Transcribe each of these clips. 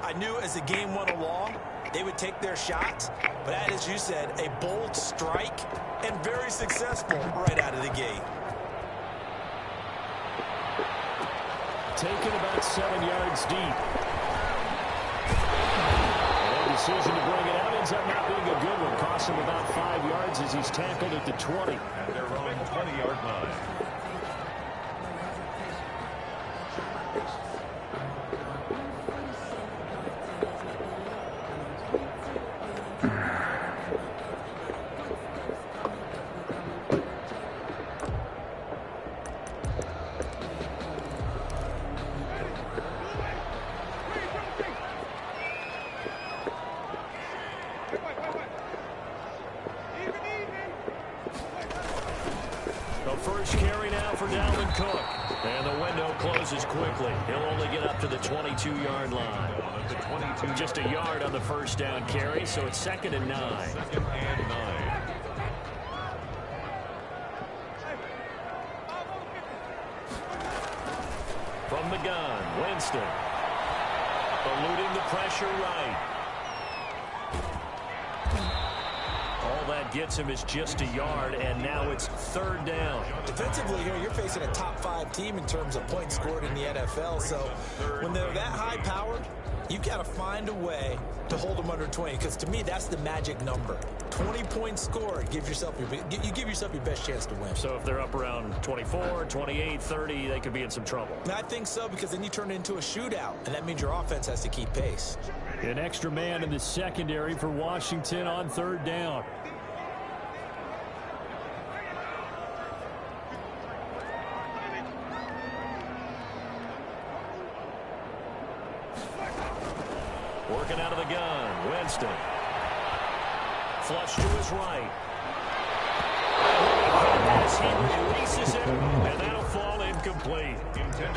I knew as the game went along, they would take their shots. But that, as you said, a bold strike and very successful right out of the gate. Taken about 7 yards deep. A decision to bring it out ends up not being a good one. Costs him about 5 yards as he's tackled at the 20. At their own 20-yard line. Quickly. He'll only get up to the 22-yard line. Just a yard on the first down carry, so it's 2nd and 9. 2nd and 9. From the gun, Winston. Eluding the pressure right. All that gets him is just a yard, and now it's 3rd down. Defensively here, you're facing a top 5 team in terms of points scored in the NFL. So when they're that high-powered, you've got to find a way to hold them under 20. Because to me, that's the magic number. 20 points scored, you give yourself your best chance to win. So if they're up around 24, 28, 30, they could be in some trouble. And I think so, because then you turn it into a shootout, and that means your offense has to keep pace. An extra man in the secondary for Washington on 3rd down. Working out of the gun, Winston. Flush to his right. As he releases it, and that'll fall incomplete.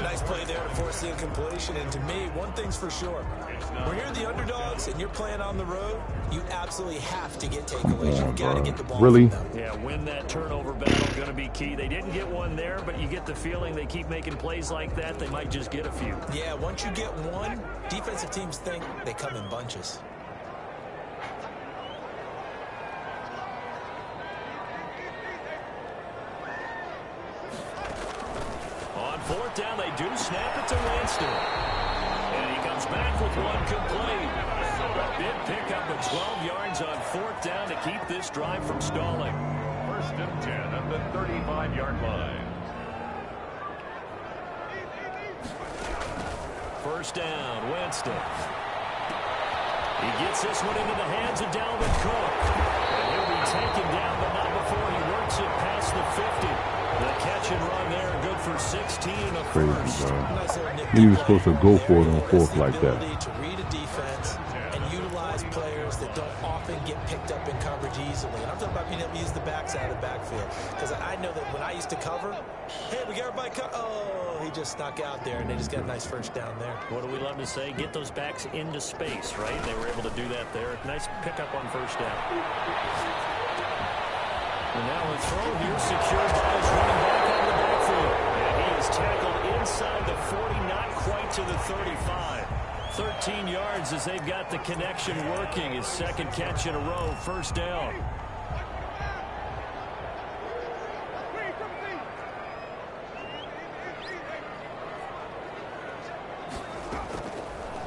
Nice play there to force the incompletion. And to me, one thing's for sure. When you're the underdogs and you're playing on the road, you absolutely have to get takeaways. You've got to get the ball. Really? Yeah, win that turnover battle, going to be key. They didn't get one there, but you get the feeling they keep making plays like that, they might just get a few. Yeah, once you get one, defensive teams think they come in bunches. On 4th down, they do snap it to Winston. And he comes back with one complete. A big pickup of 12 yards on 4th down to keep this drive from stalling. 1st and 10 at the 35-yard line. 1st down, Winston. He gets this one into the hands of Dalvin Cook. And he'll be taken down, but not before he works it past the 50. The catch and run there, good for 16 and a first. He was supposed to go for it on 4th like that. To read a defense and utilize players that don't often get picked up in coverage easily. And I'm talking about being able to use the backs out of the backfield. Because I know that when I used to cover, hey, we got everybody oh, he just snuck out there, and they just got a nice first down there. What do we love to say? Get those backs into space, right? They were able to do that there. Nice pickup on 1st down. And now a throw here secured by his running back out of the backfield. And he is tackled inside the 40, not quite to the 35. 13 yards as they've got the connection working. His 2nd catch in a row, 1st down.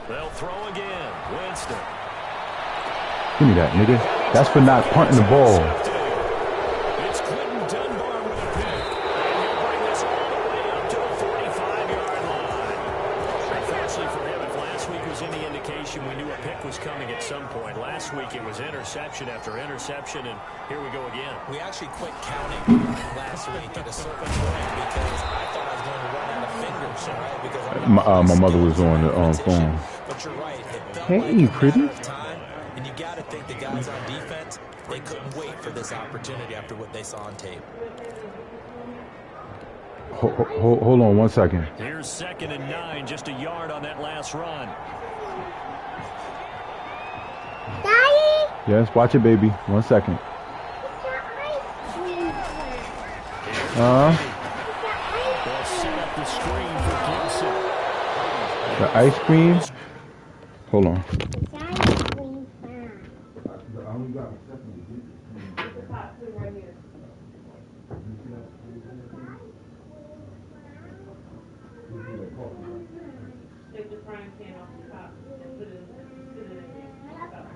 They'll throw again. Winston. Give me that, nigga. That's for not punting the ball. Coming at some point. Last week it was interception after interception, and here we go again. We actually quit counting last week at a certain point because I thought I was going to run out of fingers, right? Because my mother was on the phone. But you're right. It felt Hey, like pretty. time, and you got to think the guys on defense, they couldn't wait for this opportunity after what they saw on tape. Hold on 1 second. Here's 2nd and 9, just a yard on that last run. Daddy? Yes, watch it, baby. 1 second. They'll set up the screen for Gibson. The ice cream? Hold on. Take the frying pan off the top and put it in on the top.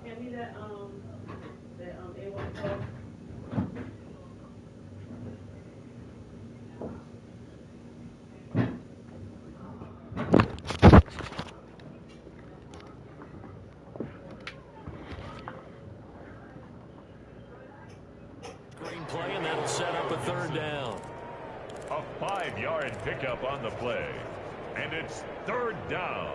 Hand me that A1 sauce. Green play, and that'll set up a third down. A 5-yard pickup on the play. And it's third down.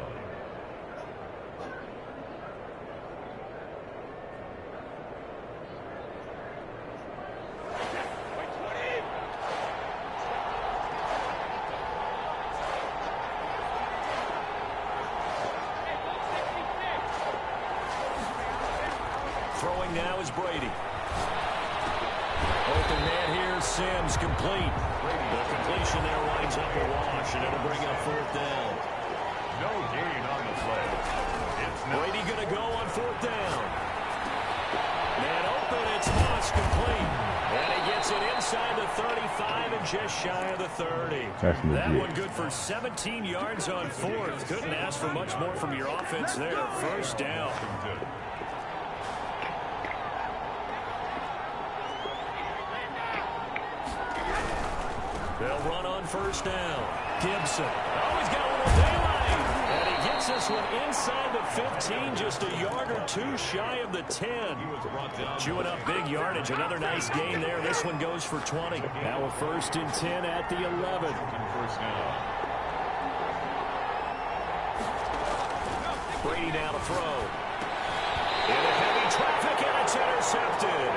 Throwing now is Brady. Open man here, Sims complete. The completion there winds up a wash, and it'll bring up fourth down. No gain on the play. It's Brady going to go on fourth down. And open, it's Moss complete. And he gets it inside the 35 and just shy of the 30. That one good for 17 yards on fourth. Couldn't ask for much more from your offense there. First down. They'll run on first down. Gibson. Oh, he's got a little daylight. And he gets this one inside the 15, just a yard or two shy of the 10. Chewing up big yardage. Another nice gain there. This one goes for 20. Now a 1st and 10 at the 11. Brady down to throw. Into heavy traffic, and it's intercepted.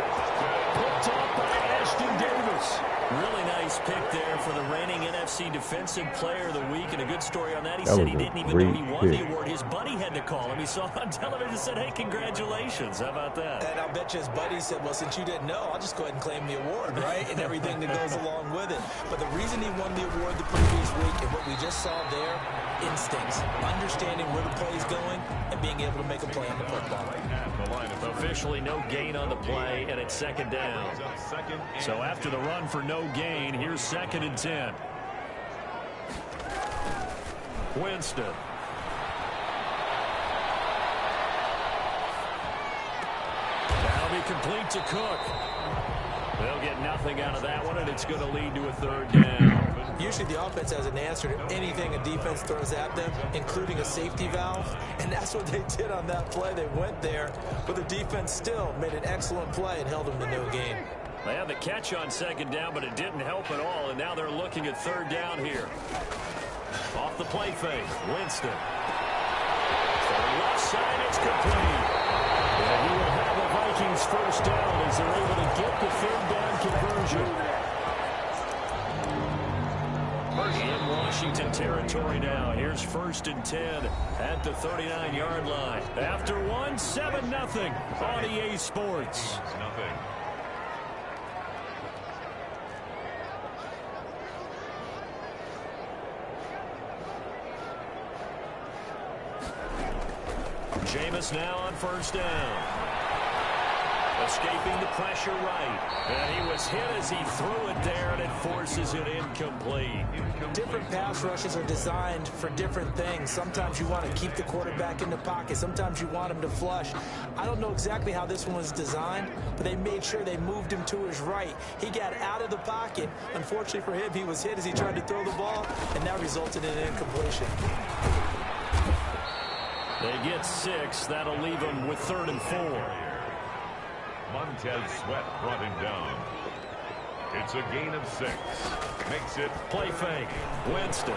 Picked off by Ashton Davis. Really nice pick there for the reigning NFC Defensive Player of the Week, and a good story on that. He said he didn't even know he won the award. His buddy had to call him. He saw it on television and said, hey, congratulations. How about that? And I'll bet you his buddy said, well, since you didn't know, I'll just go ahead and claim the award, right? And everything that goes along with it. But the reason he won the award the previous week and what we just saw there, instincts, understanding where the play is going and being able to make a play on the football. Officially no gain on the play, and it's second down. So after the run for no gain, here's 2nd and 10. Winston. That'll be complete to Cook. They'll get nothing out of that one, and it's going to lead to a third down. Usually the offense has an answer to anything a defense throws at them, including a safety valve, and that's what they did on that play. They went there, but the defense still made an excellent play and held them to no gain. They had the catch on second down, but it didn't help at all, and now they're looking at third down here. Off the play fake, Winston. For the left side, it's complete. And he will have the Vikings first down as they're able to get the third down conversion. In Washington territory now. Here's 1st and 10 at the 39-yard line. After one, 7-0 on EA Sports. Jameis now on first down. Escaping the pressure right. And he was hit as he threw it there, and it forces it incomplete. Different pass rushes are designed for different things. Sometimes you want to keep the quarterback in the pocket. Sometimes you want him to flush. I don't know exactly how this one was designed, but they made sure they moved him to his right. He got out of the pocket. Unfortunately for him, he was hit as he tried to throw the ball, and that resulted in an incompletion. They get 6. That'll leave them with 3rd and 4. Montez Sweat brought him down. It's a gain of 6. Makes it play fake. Winston.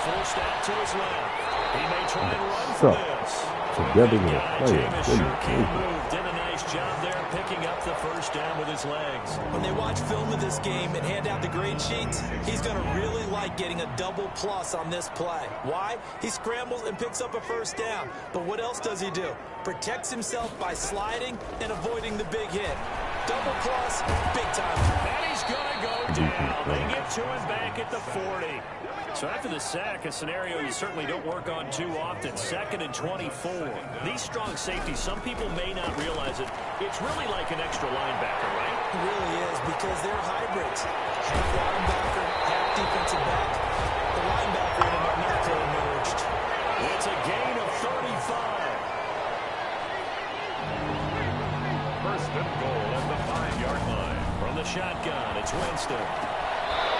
Forced out to his left. He may try and run for this. together with a player. Jameis sure can move. Did a nice job there picking up the first down with his legs. When they watch film of this game and hand out the grade sheets, he's going to really like getting a double plus on this play. Why? He scrambles and picks up a first down. But what else does he do? Protects himself by sliding and avoiding the big hit. Double plus, big time. And he's going to go down. They get to him back at the 40. So after the sack, a scenario you certainly don't work on too often. 2nd and 24. These strong safeties, some people may not realize it. It's really like an extra linebacker, right? It really is, because they're hybrids. Half linebacker, half defensive back. The linebacker and him are not fully merged. It's a gain of 35. First and goal at the 5-yard line. From the shotgun, it's Winston.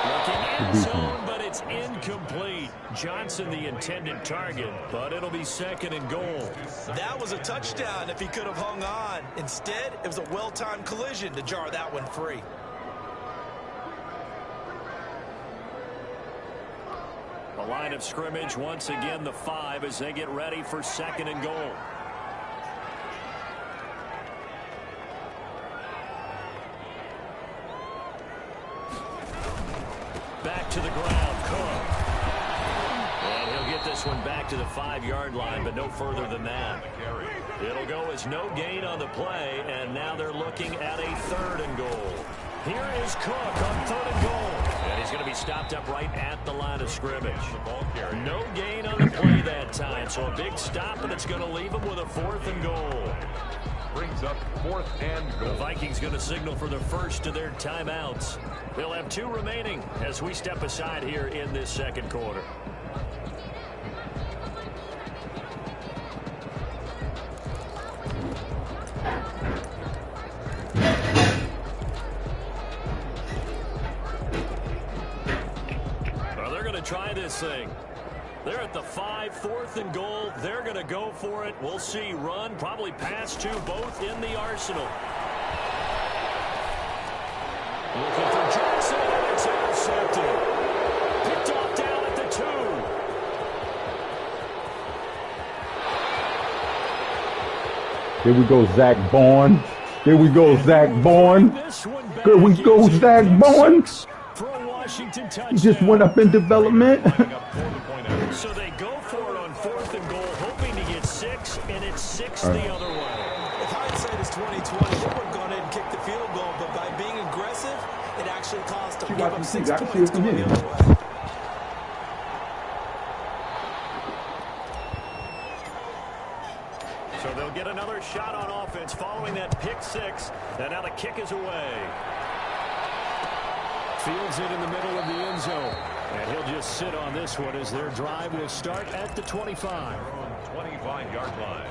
Looking end zone, but it's incomplete. Johnson the intended target, but it'll be 2nd and goal. That was a touchdown if he could have hung on. Instead, it was a well-timed collision to jar that one free. The line of scrimmage, once again, the 5 as they get ready for 2nd and goal. Back to the ground, Cook. And he'll get this one back to the 5-yard line, but no further than that. It'll go as no gain on the play, and now they're looking at a 3rd and goal. Here is Cook on 3rd and goal. And he's going to be stopped up right at the line of scrimmage. No gain on the play that time, so a big stop, and it's going to leave him with a 4th and goal. Brings up 4th and goal. The Vikings going to signal for the first of their timeouts. They'll have 2 remaining as we step aside here in this 2nd quarter. Well, they're going to try this thing. They're at the 5, 4th and goal. They're going to go for it. We'll see. Run, probably pass to both in the arsenal. Looking for Johnson, and it's intercepted. Picked off down at the 2. Here we go, Zach Bourne. Here we go, Zach Bourne. Here we go, Zach Bourne. For a Washington touchdown. He just went up in development. So they go for it on 4th and goal, hoping to get 6, and it's 6 the other way. If hindsight is 20/20, they would have gone in and kicked the field goal, but by being aggressive, it actually cost them. Give them 6 points going the other way. So they'll get another shot on offense following that pick 6, and now the kick is away. Fields it in the middle of the end zone. And he'll just sit on this one as their drive will start at the 25. 25-yard line.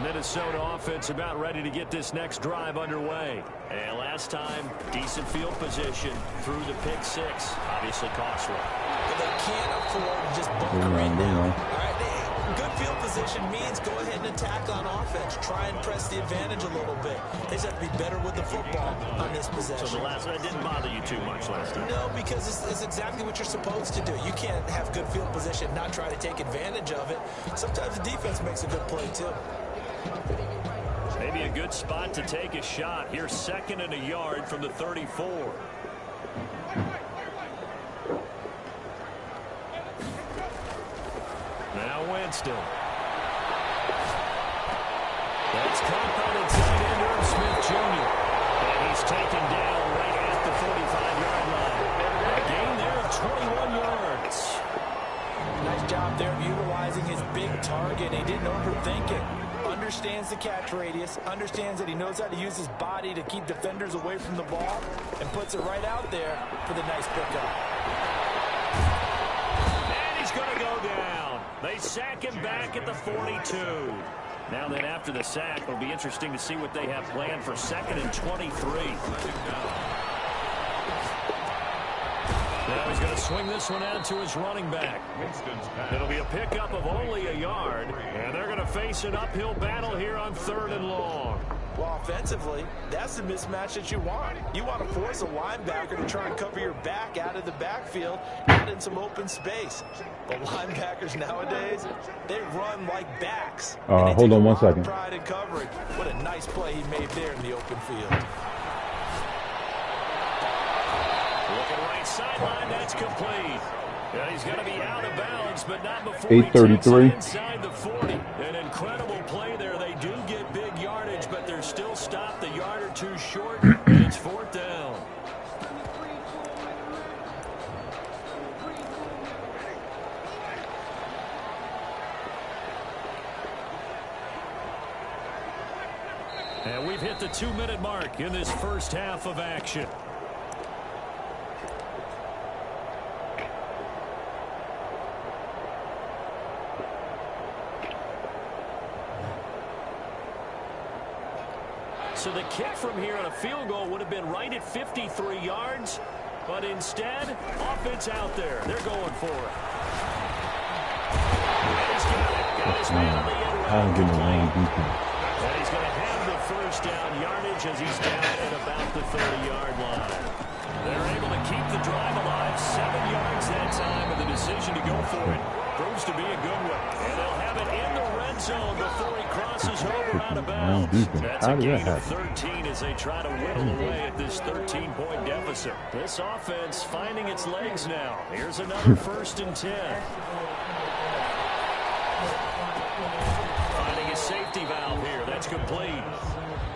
Minnesota offense about ready to get this next drive underway. And last time, decent field position through the pick 6. Obviously costly. But they can't afford to just bunker right now. All right, good field position means go ahead and attack on offense. Try and press the advantage a little bit. They just have to be better with the football on this possession. So the last one didn't bother you too much last time? No, because it's exactly what you're supposed to do. You can't have good field position, not try to take advantage of it. Sometimes the defense makes a good play, too. Maybe a good spot to take a shot. Here's 2nd and a yard from the 34. Now Winston. That's caught by the tight end, Irv Smith Jr. And he's taken down right at the 45-yard line. A gain there of 21 yards. Nice job there of utilizing his big target. He didn't overthink it. Understands the catch radius, understands that he knows how to use his body to keep defenders away from the ball, and puts it right out there for the nice pickup. And he's going to go down. They sack him back at the 42. Now then, after the sack, it'll be interesting to see what they have planned for 2nd and 23. Now he's going to swing this one out to his running back. It'll be a pickup of only a yard, and they're going to face an uphill battle here on 3rd and long. Well, offensively, that's the mismatch that you want. You want to force a linebacker to try and cover your back out of the backfield, out in some open space. But linebackers nowadays, they run like backs. Hold on 1 second. Pride in coverage. What a nice play he made there in the open field. Looking right sideline, that's complete. And he's going to be out of bounds, but not before 8:33. Inside the 40. An incredible play there. They do get big yardage, but they're still stopped a yard or two short, and it's 4th down. And we've hit the 2-minute mark in this first half of action. So the kick from here on a field goal would have been right at 53 yards, but instead, offense out there. They're going for it. And he's got it. Got his man on the end route. I'm getting the wrong defense. And he's going to have the first down yardage as he's down at about the 30-yard line. They're able to keep the drive alive. 7 yards that time, and the decision to go for it proves to be a good one. And they'll have it in the red zone before he crosses over out of bounds. That's a gain of 13 as they try to whittle away at this 13-point deficit. This offense finding its legs now. Here's another 1st and 10. Finding a safety valve here. That's complete.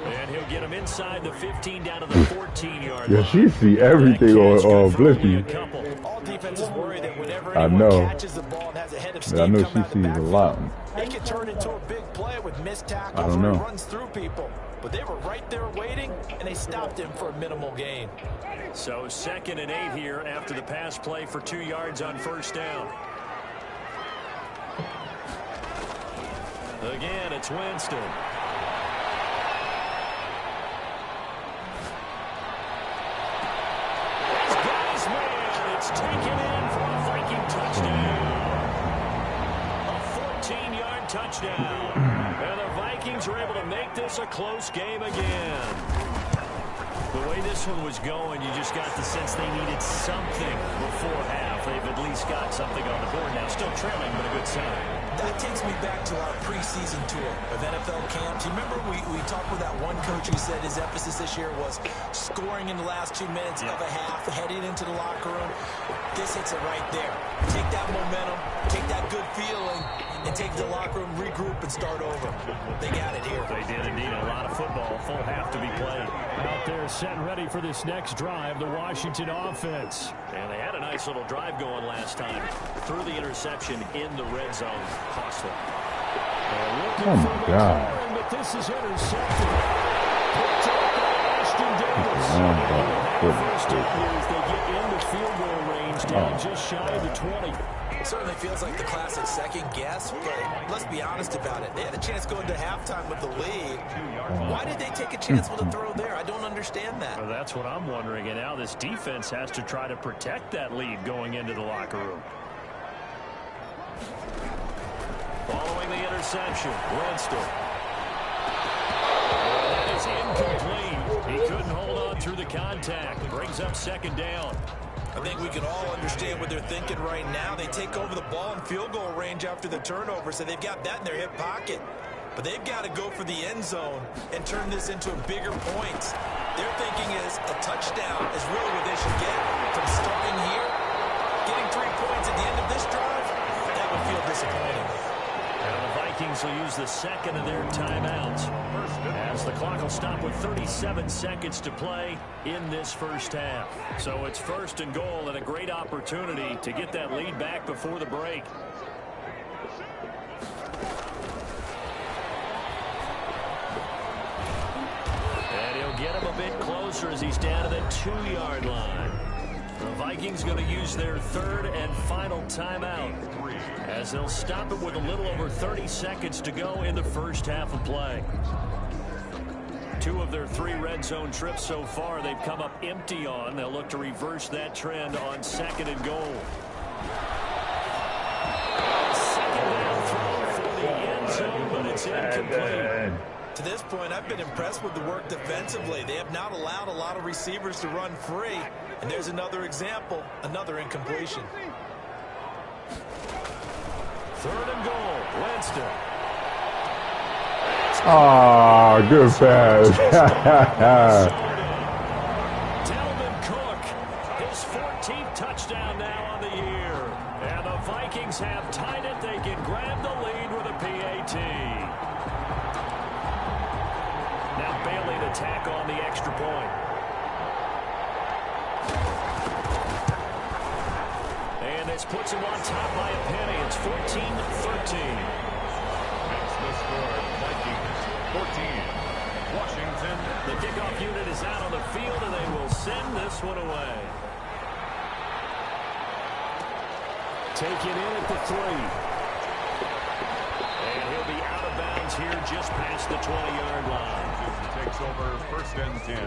And he'll get him inside the 15 down to the 14-yard line. Yeah, she see everything on Blippy. All defenses worry that whenever I anyone know. catches the ball and has a head of steam I know come she out the sees a backfield, lot. it can turn into a big play with missed tackles I don't where he know. runs through people. But they were right there waiting, and they stopped him for a minimal gain. So 2nd and 8 here after the pass play for 2 yards on 1st down. Again, it's Winston. It's taken in for a Viking touchdown. A 14-yard touchdown. And the Vikings are able to make this a close game again. The way this one was going, you just got the sense they needed something before half. They've at least got something on the board now. Still trailing, but a good sign. That takes me back to our preseason tour of NFL camps. You remember we talked with that one coach who said his emphasis this year was scoring in the last 2 minutes of a half, heading into the locker room. This hits it right there. Take that momentum, take that good feeling, and take the locker room, regroup, and start over. They got it here. They did indeed. A lot of football, full half to be played. Out there set and ready for this next drive, the Washington offense. And they had a nice little drive going last time. Through the interception in the red zone. Costly. Oh my God. But this is intercepted. Picked up by Ashton Davis. First down here as they get into field goal range down just shy of the 20. It certainly feels like the classic second guess, but let's be honest about it. They had a chance going to halftime with the lead. Why did they take a chance with a throw there? I don't understand that. Well, that's what I'm wondering, and now this defense has to try to protect that lead going into the locker room. Following the interception, Winston. That is incomplete. He couldn't hold on through the contact. Brings up 2nd down. I think we can all understand what they're thinking right now. They take over the ball in field goal range after the turnover, so they've got that in their hip pocket. But they've got to go for the end zone and turn this into a bigger point. Their thinking is a touchdown is really what they should get from starting here. Getting 3 points at the end of this drive, that would feel disappointing. And the Vikings will use the 2nd of their timeouts as the clock will stop with 37 seconds to play in this first half. So it's 1st and goal and a great opportunity to get that lead back before the break. And he'll get him a bit closer as he's down to the 2-yard line. The Vikings going to use their third and final timeout as they'll stop it with a little over 30 seconds to go in the first half of play. 2 of their 3 red zone trips so far they've come up empty on. They'll look to reverse that trend on 2nd and goal. Second down throw for the end zone, but it's incomplete. To this point, I've been impressed with the work defensively. They have not allowed a lot of receivers to run free. And there's another example, another incompletion. 3rd and goal, Winston. Ah, good pass. Dalvin Cook, his 14th touchdown now on the year. And the Vikings have tied it. They can grab the lead with a PAT. Now Bailey to tack on the extra point. And this puts him on top by a penny. It's 14-13. That's the score. Vikings 14. Washington. The kickoff unit is out on the field, and they will send this one away. Taken in at the 3. And he'll be out of bounds here just past the 20-yard line. Takes over 1st and 10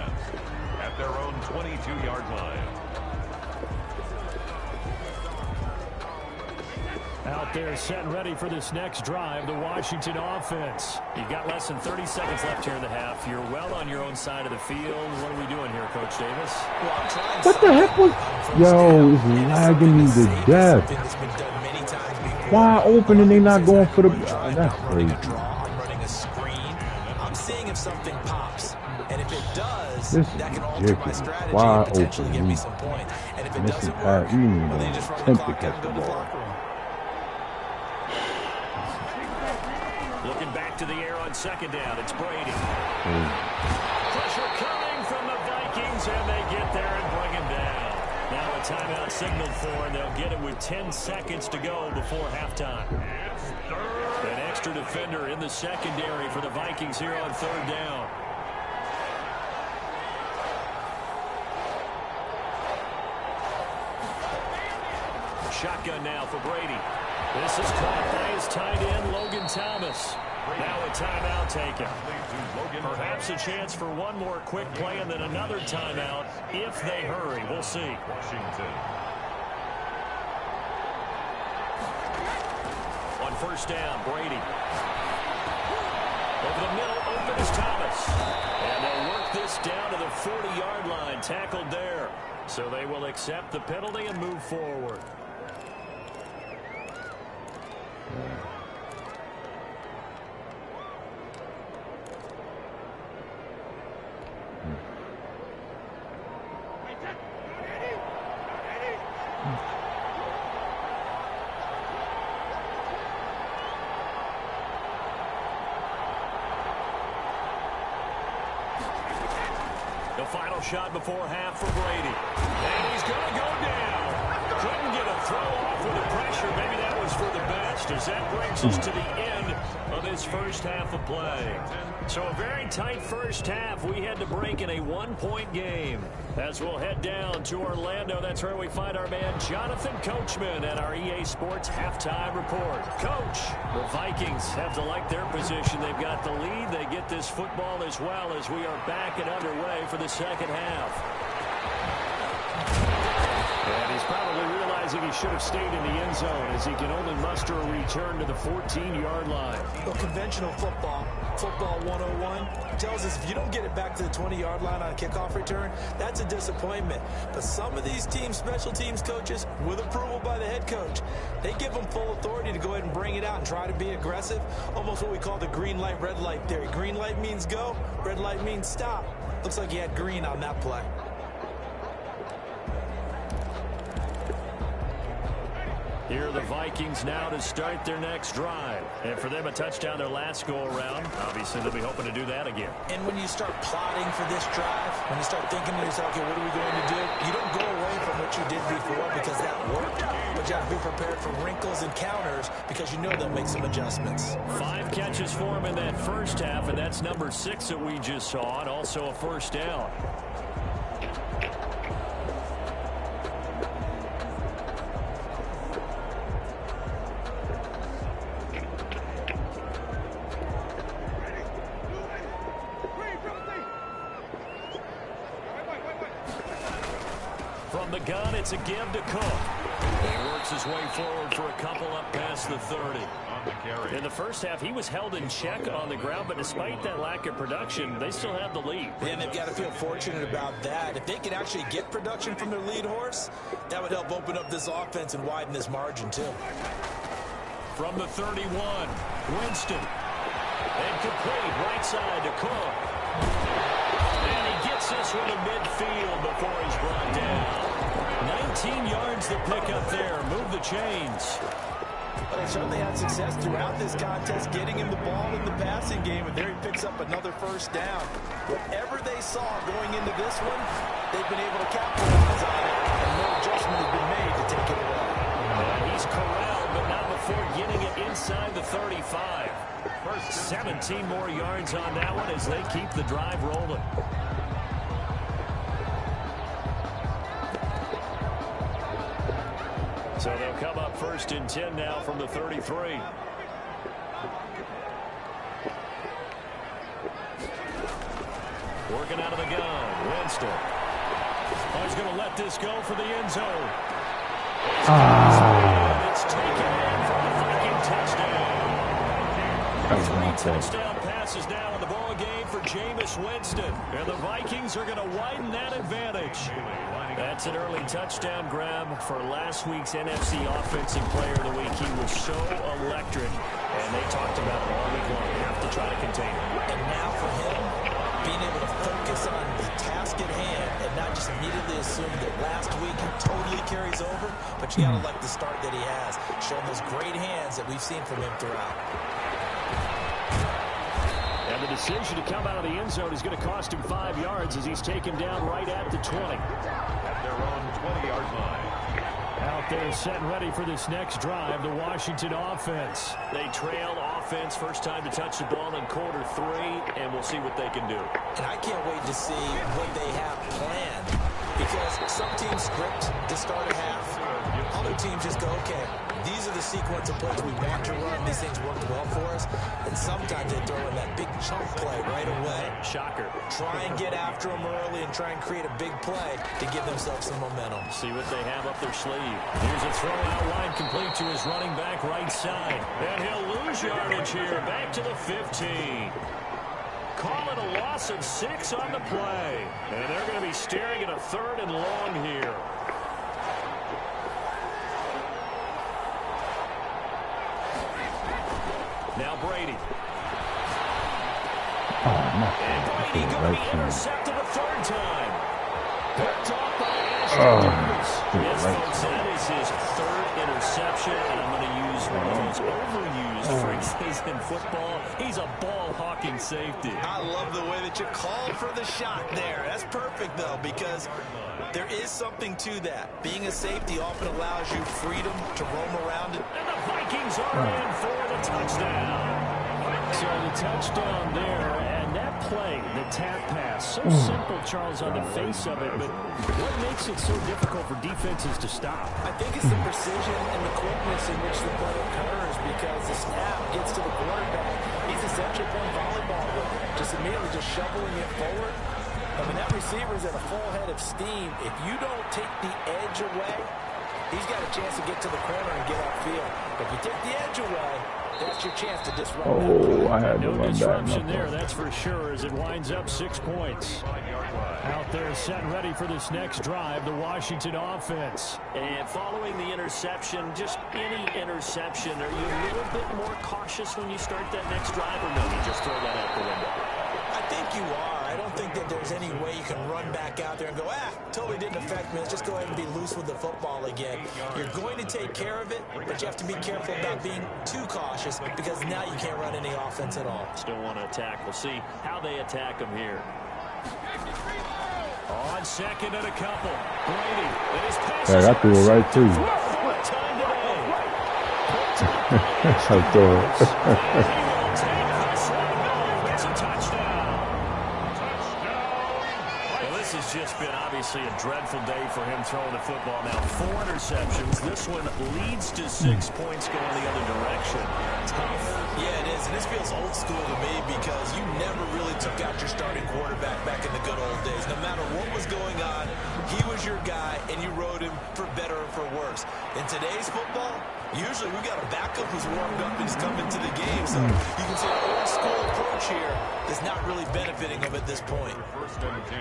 at their own 22-yard line. Out there set and ready for this next drive, the Washington offense. You've got less than 30 seconds left here in the half. You're well on your own side of the field. What are we doing here, Coach Davis? Well, I'm trying What the heck was... Yo, it's lagging me to death. Why open and they not going for the... That's crazy. I'm running a screen. I'm seeing if something pops. And if it does, This that can is alter my ridiculous. strategy Why and potentially open? give me some points. And if it Missing doesn't pass. work, You didn't well, even then you just run the attempt to clock out catch and the go to the ball. locker room. Looking back to the air on 2nd down. It's Brady. Pressure coming from the Vikings, and they get there and bring him down. Now a timeout signaled for, and they'll get it with 10 seconds to go before halftime. An extra defender in the secondary for the Vikings here on 3rd down. Shotgun now for Brady. This is caught by his tight end, Logan Thomas. Now a timeout taken. Perhaps a chance for one more quick play and then another timeout if they hurry. We'll see. Washington. On 1st down, Brady. Over the middle, open is Thomas. And they'll work this down to the 40-yard line. Tackled there. So they will accept the penalty and move forward. The final shot before half for Brady. And he's going to go down. Couldn't get a throw off with the pressure. Maybe that was for the best as that brings us to the end of this first half of play. So a very tight first half. We had to break in a 1-point game. As we'll head down to Orlando, that's where we find our man Jonathan Coachman at our EA Sports Halftime Report. Coach, the Vikings have to like their position. They've got the lead. They get this football as well as we are back and underway for the second half. And he's probably realizing he should have stayed in the end zone as he can only muster a return to the 14-yard line. Well, conventional football 101, tells us if you don't get it back to the 20-yard line on a kickoff return, that's a disappointment. But some of these teams, special teams coaches, with approval by the head coach, they give them full authority to go ahead and bring it out and try to be aggressive. Almost what we call the green light, red light theory. Green light means go, red light means stop. Looks like he had green on that play. Here are the Vikings now to start their next drive. And for them, a touchdown their last go-around. Obviously, they'll be hoping to do that again. And when you start plotting for this drive, when you start thinking to yourself, okay, what are we going to do? You don't go away from what you did before because that worked. But you have to be prepared for wrinkles and counters because you know they'll make some adjustments. 5 catches for him in that first half, and that's number 6 that we just saw, and also a first down. the gun, it's a give to Cook. He works his way forward for a couple up past the 30. In the first half, he was held in check on the ground, but despite that lack of production, they still have the lead. And they've got to feel fortunate about that. If they can actually get production from their lead horse, that would help open up this offense and widen this margin, too. From the 31, Winston. Incomplete, right side to Cook. And he gets this one to midfield before he's brought down. 19 yards to pick up there. Move the chains. But they certainly had success throughout this contest, getting him the ball in the passing game, and there he picks up another first down. Whatever they saw going into this one, they've been able to capitalize on it, and no adjustment has been made to take it away. He's corralled, but not before getting it inside the 35. 17 more yards on that one as they keep the drive rolling. So they'll come up 1st and 10 now from the 33. Working out of the gun, Winston. Oh, he's going to let this go for the end zone. It's taken in for the Viking touchdown. 3 touchdown passes now in the ball game for Jameis Winston. And the Vikings are going to widen that advantage. That's an early touchdown grab for last week's NFC Offensive Player of the Week. He was so electric, and they talked about it all week long. You have to try to contain him. And now for him, being able to focus on the task at hand and not just immediately assume that last week he totally carries over, but you got to like the start that he has, showing those great hands that we've seen from him throughout. And the decision to come out of the end zone is going to cost him 5 yards as he's taken down right at the 20. At their own 20-yard line. Out there set and ready for this next drive, the Washington offense. They trail offense, first time to touch the ball in quarter 3, and we'll see what they can do. And I can't wait to see what they have planned, because some teams script to start a half. Other teams just go, okay, these are the sequence of plays we want to run. These things worked well for us. And sometimes they throw in that big chunk play right away. Shocker. Try and get after them early and try and create a big play to give themselves some momentum. See what they have up their sleeve. Here's a throw out wide complete to his running back right side. And he'll lose yardage here. Back to the 15. Call it a loss of 6 on the play. And they're going to be staring at a 3rd and long here. Now Brady. And Brady going to be intercepted a 3rd time. Picked off by Ashton Davis. Yes, folks, that is his 3rd interception, and I'm going to use one of those overused phrases in football. He's a ball-hawking safety. I love the way that you called for the shot there. That's perfect, though, because there is something to that. Being a safety often allows you freedom to roam around. And the Vikings are in for the touchdown. So the touchdown there, and that play, the tap pass, so simple, Charles, on the face of it, but what makes it so difficult for defenses to stop? I think it's the precision and the quickness in which the play occurs, because the snap gets to the quarterback. He's essentially playing volleyball with it, just immediately just shoveling it forward. I mean, that receiver's at a full head of steam. If you don't take the edge away, he's got a chance to get to the corner and get upfield. But if you take the edge away, that's your chance to disrupt. I had to no run disruption back. there, that's for sure, as it winds up 6 points. Out there set and ready for this next drive, the Washington offense. And following the interception, just any interception, are you a little bit more cautious when you start that next drive, or no, you just throw that out the window? I think you are. I don't think that there's any way you can run back out there and go, totally didn't affect me. Let's just go ahead and be loose with the football again. You're going to take care of it, but you have to be careful about being too cautious, because now you can't run any offense at all. Still want to attack. We'll see how they attack them here. On second and a couple. Brady. Hey, I threw it right to you. I thought. This has just been obviously a dreadful day for him throwing the football. Now 4 interceptions. This one leads to 6 points going the other direction. Tough. Yeah, it is. And this feels old school to me because you never really took out your starting quarterback back in the good old days. No matter what was going on, he was your guy, and you rode him for better or for worse. In today's football, usually we got a backup who's warmed up and is coming to the game. So you can see an old school approach here is not really benefiting him at this point. First and 10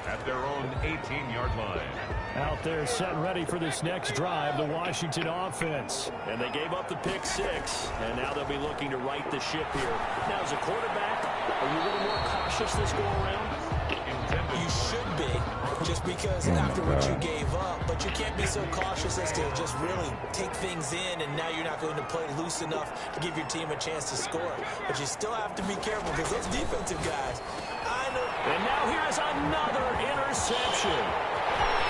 at their own 18-yard line. Out there set and ready for this next drive, the Washington offense. And they gave up the pick 6, and now they'll be looking to right the ship here. Now, as a quarterback, are you a little more cautious this go around? You should be, just because after what you gave up, but you can't be so cautious as to just really take things in, and now you're not going to play loose enough to give your team a chance to score. But you still have to be careful because those defensive guys, I know. And now here is another interception.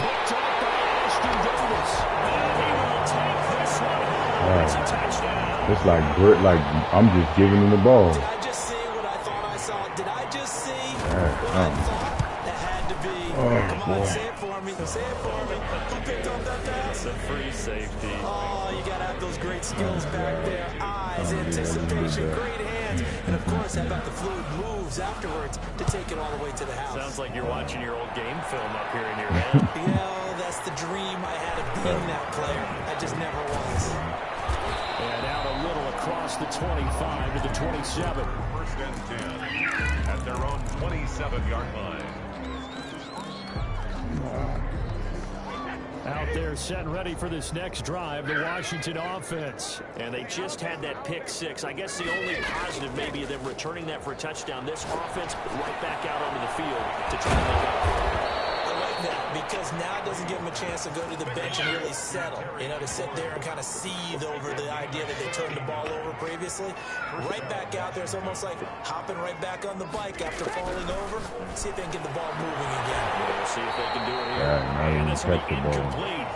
Picked up by Ashton Davis. And he will take this one home. It's a touchdown. It's like I'm just giving him the ball. Did I just see what I thought I saw? Did I just see what I thought? That had to be. Come on, say it for me. Say it for me. Who picked up that pass? It's a free safety. Oh, you got to have those great skills back there. Eyes, anticipation, great hands. And, of course, how about the fluid moves afterwards to take it all the way to the house? Sounds like you're watching your old game film up here in your head. Yeah, that's the dream I had of being that player. I just never was. And out a little across the 25 to the 27. First and 10 at their own 27-yard line. Out there set and ready for this next drive, the Washington offense. And they just had that pick 6. I guess the only positive maybe of them returning that for a touchdown. This offense right back out onto the field to try to make up for it. I like that because now it doesn't give them a chance to go to the bench and really settle. You know, to sit there and kind of seethe over the idea that they turned the ball over previously. Right back out there. It's almost like hopping right back on the bike after falling over. See if they can get the ball moving again. We'll see if they can do it here. And this will be incomplete.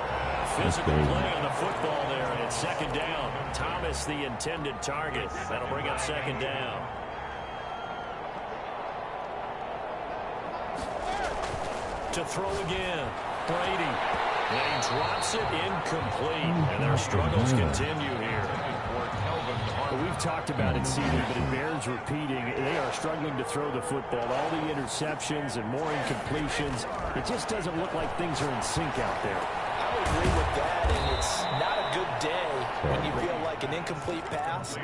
Physical play on the football there, and it's second down. Thomas, the intended target. That'll bring up second down. To throw again, Brady. And he drops it incomplete. And their struggles continue here. We've talked about it, CD, but it bears repeating. They are struggling to throw the football. All the interceptions and more incompletions. It just doesn't look like things are in sync out there. I would agree with that, and it's not a good day when you feel like an incomplete pass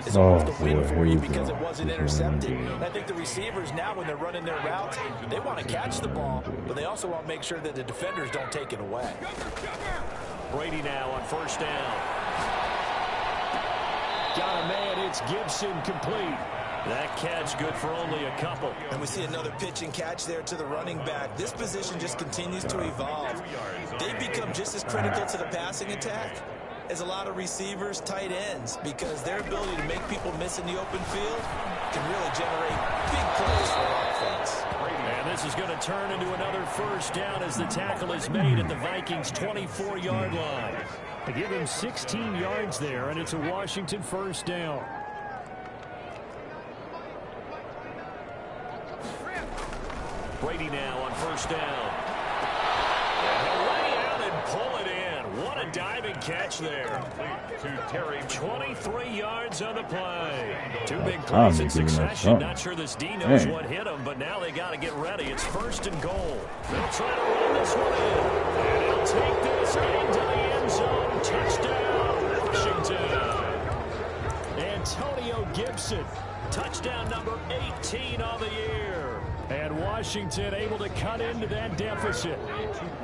is almost a win for you because it wasn't intercepted. And I think the receivers now, when they're running their routes, they want to catch the ball, but they also want to make sure that the defenders don't take it away. Brady now on first down. Got a man, it's Gibson, complete. That catch good for only a couple. And we see another pitch and catch there to the running back. This position just continues to evolve. They become just as critical to the passing attack as a lot of receivers, tight ends, because their ability to make people miss in the open field can really generate big plays for offense. And this is going to turn into another first down as the tackle is made at the Vikings' 24-yard line. They give him 16 yards there, and it's a Washington first down. Brady now on first down. And he'll lay out and pull it in. What a diving catch there. To Terry. 23 yards on the play. Two big plays in succession. Not sure this D knows what hit him, but now they got to get ready. It's first and goal. They'll try to run this one in. And he'll take this into the end zone. Touchdown, Washington. Antonio Gibson. Touchdown number 18 on the year. And Washington able to cut into that deficit.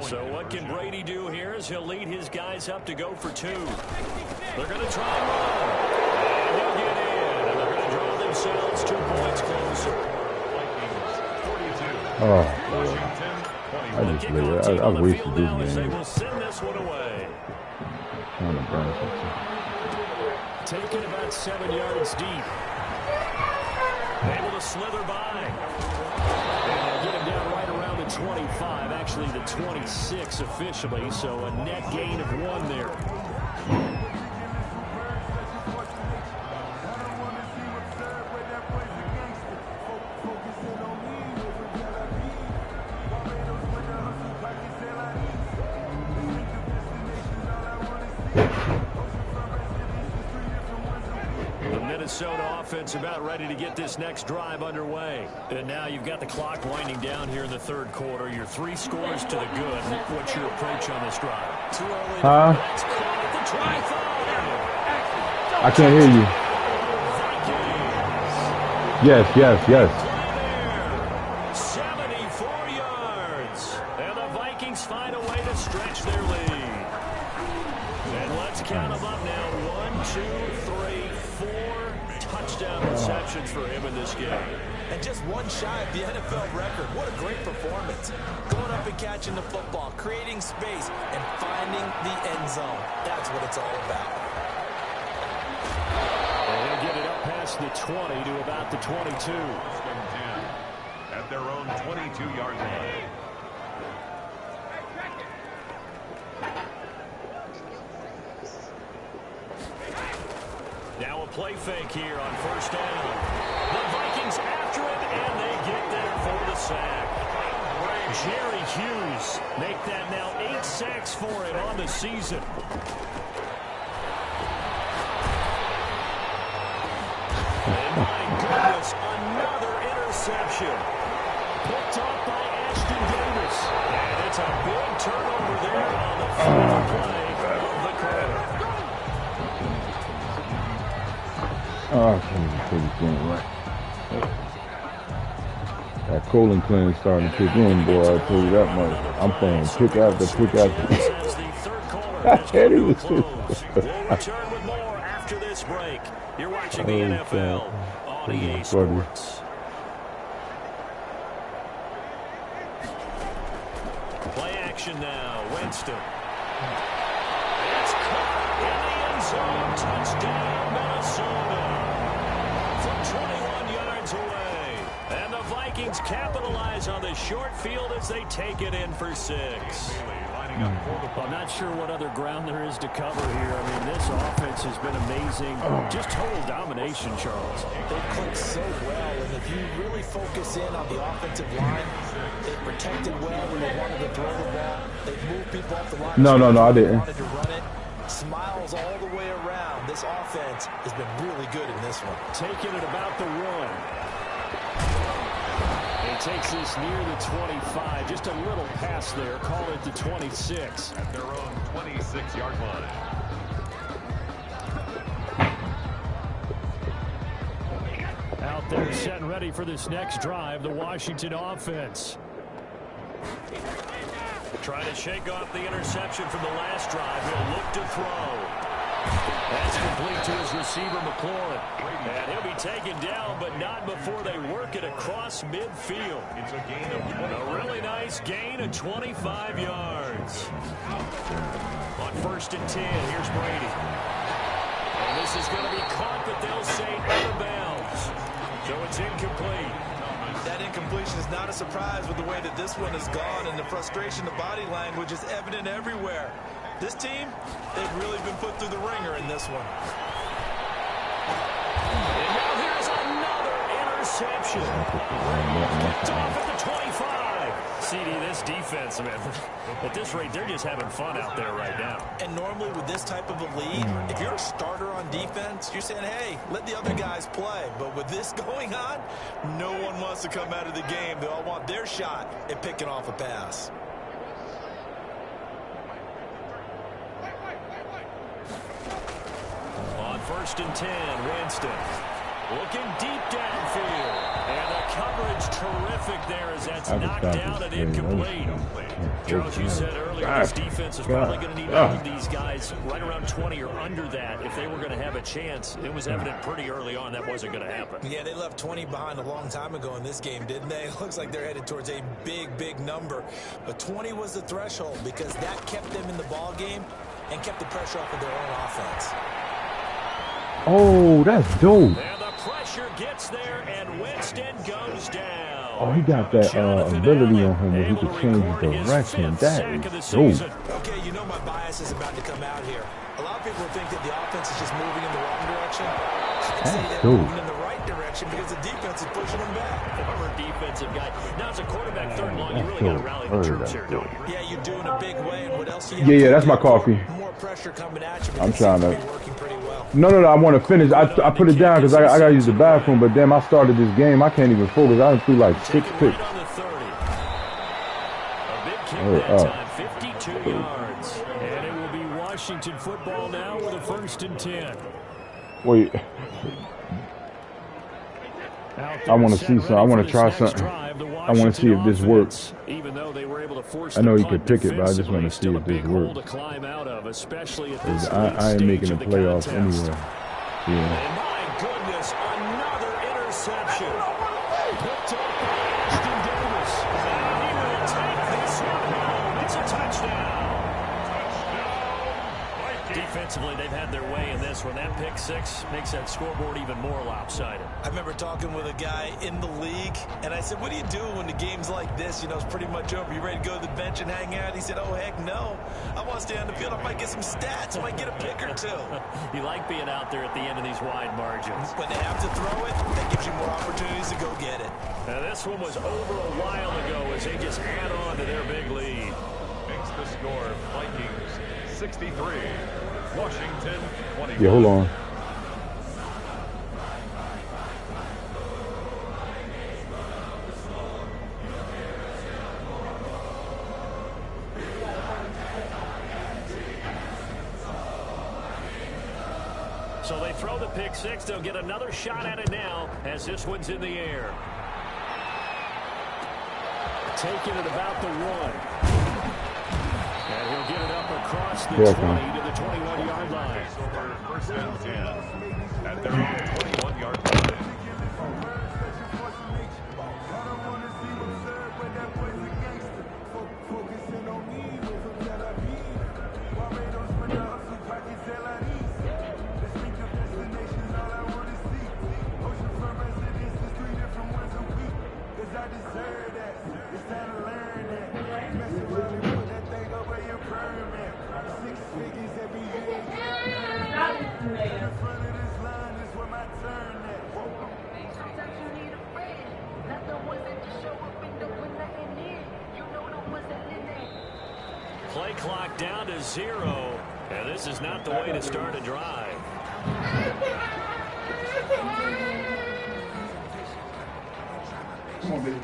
So what can Brady do here as he'll lead his guys up to go for 2. They're going to try and run. And he'll get in. And they're going to draw themselves 2 points closer. I just live. I wasted this They game. will send this one away. Taken about 7 yards deep. Able to slither by. And they'll get him down right around the 25, actually the 26 officially, so a net gain of 1 there. Minnesota offense about ready to get this next drive underway. And now you've got the clock winding down here in the third quarter. Your 3 scores to the good. What's your approach on this drive? Too early. Huh? I can't hear you. Yes, yes, yes. 74 yards. And the Vikings find a way to stretch their lead. And let's count them up now. 1, 2, 3, 4 touchdown receptions for him in this game. And just one shy of the NFL record. What a great performance. Going up and catching the football, creating space, and finding the end zone. That's what it's all about. They're going to get it up past the 20 to about the 22. At their own 22-yard line. Now a play fake here on first down. The Vikings after it, and they get there for the sack. Jerry Hughes make that now 8 sacks for him on the season. And my goodness, another interception. Picked off by Ashton Davis. And it's a big turnover there on the final play of the quarter. Oh, I can't even take this game right. That colon cleanse starting to kick in, boy. I'll tell you that much. I'm playing pick after pick after. I can't even see. We'll return with more after this break. You're watching the NFL on EA Sports. Play action now. Winston. It's caught in the end zone. Touchdown, Minnesota. From 21 yards away. And the Vikings capitalize on the short field as they take it in for 6. I'm not sure what other ground there is to cover here. I mean, this offense has been amazing. Just total domination, Charles. They click so well, and if you really focus in on the offensive line, they protected well when they wanted to throw the ball. They moved people off the line. No, I didn't. Wanted to run it. Smiles all the way around. This offense has been really good in this one. Taking it about the 1. He takes this near the 25. Just a little pass there. Call it the 26. At their own 26-yard line. Out there set and ready for this next drive, the Washington offense. Trying to shake off the interception from the last drive. He'll look to throw. That's complete to his receiver, McLaurin. And he'll be taken down, but not before they work it across midfield. It's a gain of 20. A really nice gain of 25 yards. On 1st and 10, here's Brady. And this is going to be caught, but they'll say out of bounds. So it's incomplete. That incompletion is not a surprise with the way that this one has gone, and the frustration, the body language is evident everywhere. This team, they've really been put through the ringer in this one. And now here's another interception. Picked off at the 25. CD, this defense, man, at this rate, they're just having fun out there right now. And normally with this type of a lead, if you're a starter on defense, you're saying, hey, let the other guys play. But with this going on, no one wants to come out of the game. They all want their shot at picking off a pass. On 1st and 10, Winston looking deep downfield. And the coverage terrific there as that's knocked down and incomplete. Charles, you said earlier this defense is probably going to need to hold these guys right around 20 or under that if they were going to have a chance. It was evident pretty early on that wasn't going to happen. Yeah, they left 20 behind a long time ago in this game, didn't they? It looks like they're headed towards a big number. But 20 was the threshold because that kept them in the ball game and kept the pressure off of their own offense. Oh, that's dope. And the pressure gets there, and Winston goes down. Oh, he got that ability on him where he can change direction. That is dope. Okay, you know my bias is about to come out here. A lot of people think that the offense is just moving in the wrong direction. I'd say they're moving in the right direction because the defense is pushing them back. Former defensive guy. Now, as a quarterback, third and long, you really got to rally the troops here, don't you? Yeah, you do in a big way. And what else do you Yeah, that's my coffee. More pressure coming at you. I'm trying to. Working pretty well. No, I want to finish. I put it down because I got to use the bathroom. But damn, I started this game. I can't even focus. I threw like 6 picks. Right on the 30. A big kick that time, 52 yards. And it will be Washington football now with a 1st and 10. Wait. I want to see some. I want to try something. I want to see if this works. Even though they were able to force I know you could pick it, but I just want to see if this works. I ain't making the playoffs anyway. Yeah. And my goodness, another interception. Picked up by Ashton Davis. And he will take this one home. It's a touchdown. Defensively, they've had their way in this one. That pick six makes that scoreboard even more lopsided. I remember talking with a guy in the league, and I said, what do you do when the game's like this? You know, it's pretty much over. You ready to go to the bench and hang out? He said, oh, heck no. I want to stay on the field. I might get some stats. I might get a pick or two. You like being out there at the end of these wide margins. When they have to throw it, that gives you more opportunities to go get it. Now, this one was over a while ago as they just add on to their big lead. Makes the score Vikings 63. Washington 21. Yeah, hold on. So they throw the pick six. They'll get another shot at it now as this one's in the air. Taking it about the 1. And he'll get it up across the 20 to the 21-yard line. Over 1st and 10 at their own 21-yard line. Play clock down to 0, and this is not the way to start a drive. Come on, baby.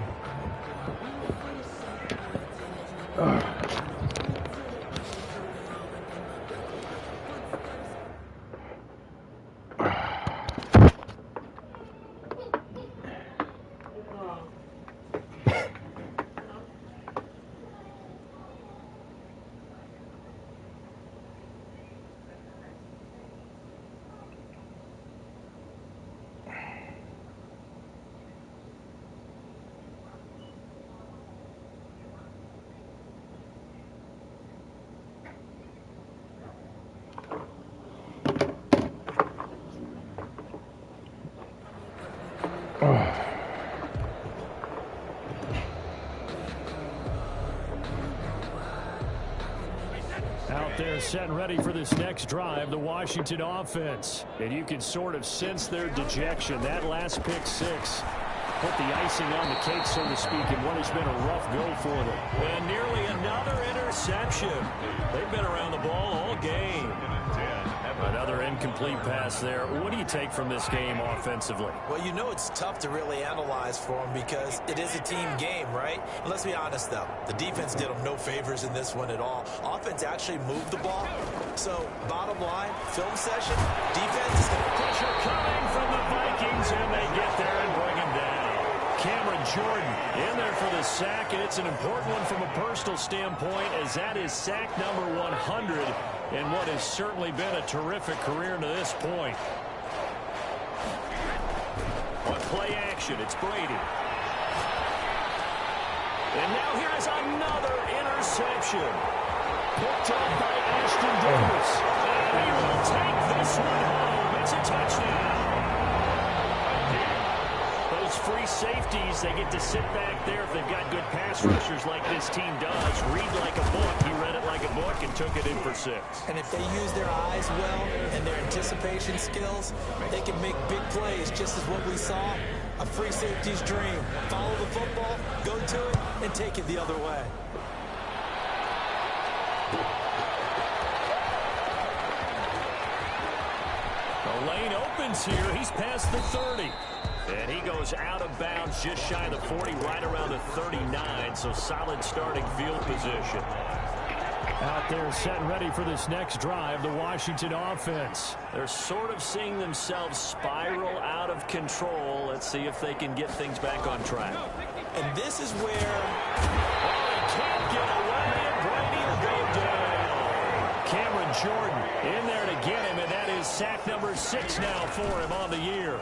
Out there set and ready for this next drive, the Washington offense. And you can sort of sense their dejection. That last pick six put the icing on the cake, so to speak, in what has been a rough go for them. And nearly another interception. They've been around the ball all game. Another incomplete pass there. What do you take from this game offensively? Well, you know it's tough to really analyze for them because it is a team game, right? And let's be honest, though. The defense did them no favors in this one at all. Offense actually moved the ball. So, bottom line, film session, defense. Pressure coming from the Vikings, and they get there and bring him down. Cameron Jordan in there for the sack, and it's an important one from a personal standpoint, as that is sack number 100 in what has certainly been a terrific career to this point. On play action, it's Brady. And now here is another interception. Picked up by Ashton Davis. And he will take this one home. It's a touchdown. Those free safeties, they get to sit back there if they've got good pass rushers like this team does. Read like a book. He read it like a book and took it in for 6. And if they use their eyes well and their anticipation skills, they can make big plays, just as what we saw. A free safety's dream. Follow the and take it the other way. The lane opens here. He's past the 30. And he goes out of bounds just shy of the 40, right around the 39. So solid starting field position. Out there set and ready for this next drive, the Washington offense. They're sort of seeing themselves spiral out of control. Let's see if they can get things back on track. And this is where... He can't get away, and Brady will go down. Cameron Jordan in there to get him, and that is sack number 6 now for him on the year.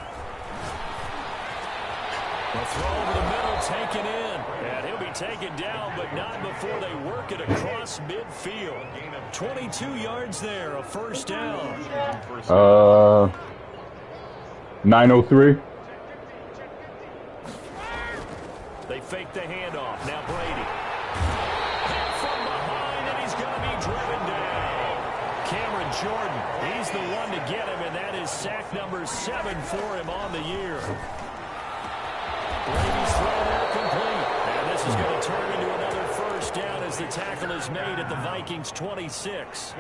The throw over the middle taken in. And he'll be taken down, but not before they work it across midfield. 22 yards there, a first down. 9:03. They fake the handoff. Now Brady. Hit from behind, and he's going to be driven down. Cameron Jordan, he's the one to get him, and that is sack number 7 for him on the year. Brady's throw there complete. And this is going to turn into another first down as the tackle is made at the Vikings 26.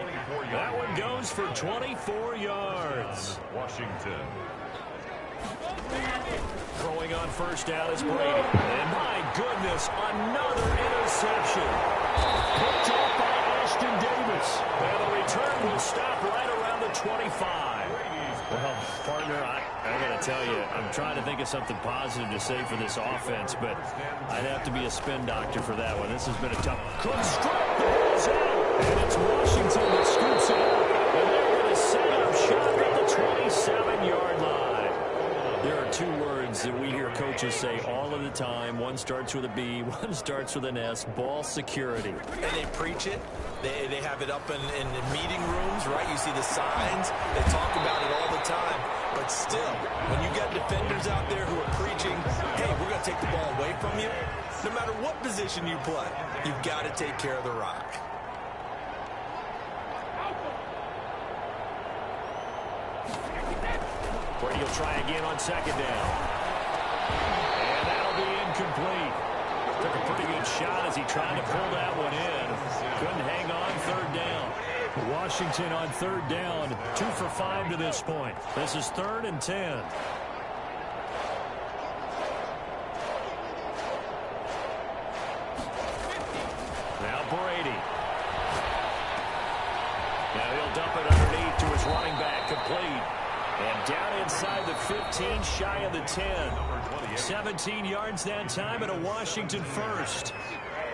That one goes for 24 yards. Washington. Throwing on first down is Brady. And my goodness, another interception. Picked up by Ashton Davis. And the return will stop right around the 25. Well, partner, I got to tell you, I'm trying to think of something positive to say for this offense, but I'd have to be a spin doctor for that one. This has been a tough... Construct the ball's out, and it's Washington that scoops it up. And they're going to set up shop at the 27-yard line. There are 2 words that we hear coaches say all of the time. One starts with a B, one starts with an S, ball security. And they preach it. They have it up in meeting rooms, right? You see the signs. They talk about it all the time. But still, when you got defenders out there who are preaching, hey, we're going to take the ball away from you, no matter what position you play, you've got to take care of the rock. Brady will try again on second down. And that'll be incomplete. Took a pretty good shot as he tried to pull that one in. Couldn't hang on third down. Washington on third down, 2 for 5 to this point. This is 3rd and 10. Now Brady. Now he'll dump it underneath to his running back, complete. And down inside the 15, shy of the 10. 17 yards that time, and a Washington first.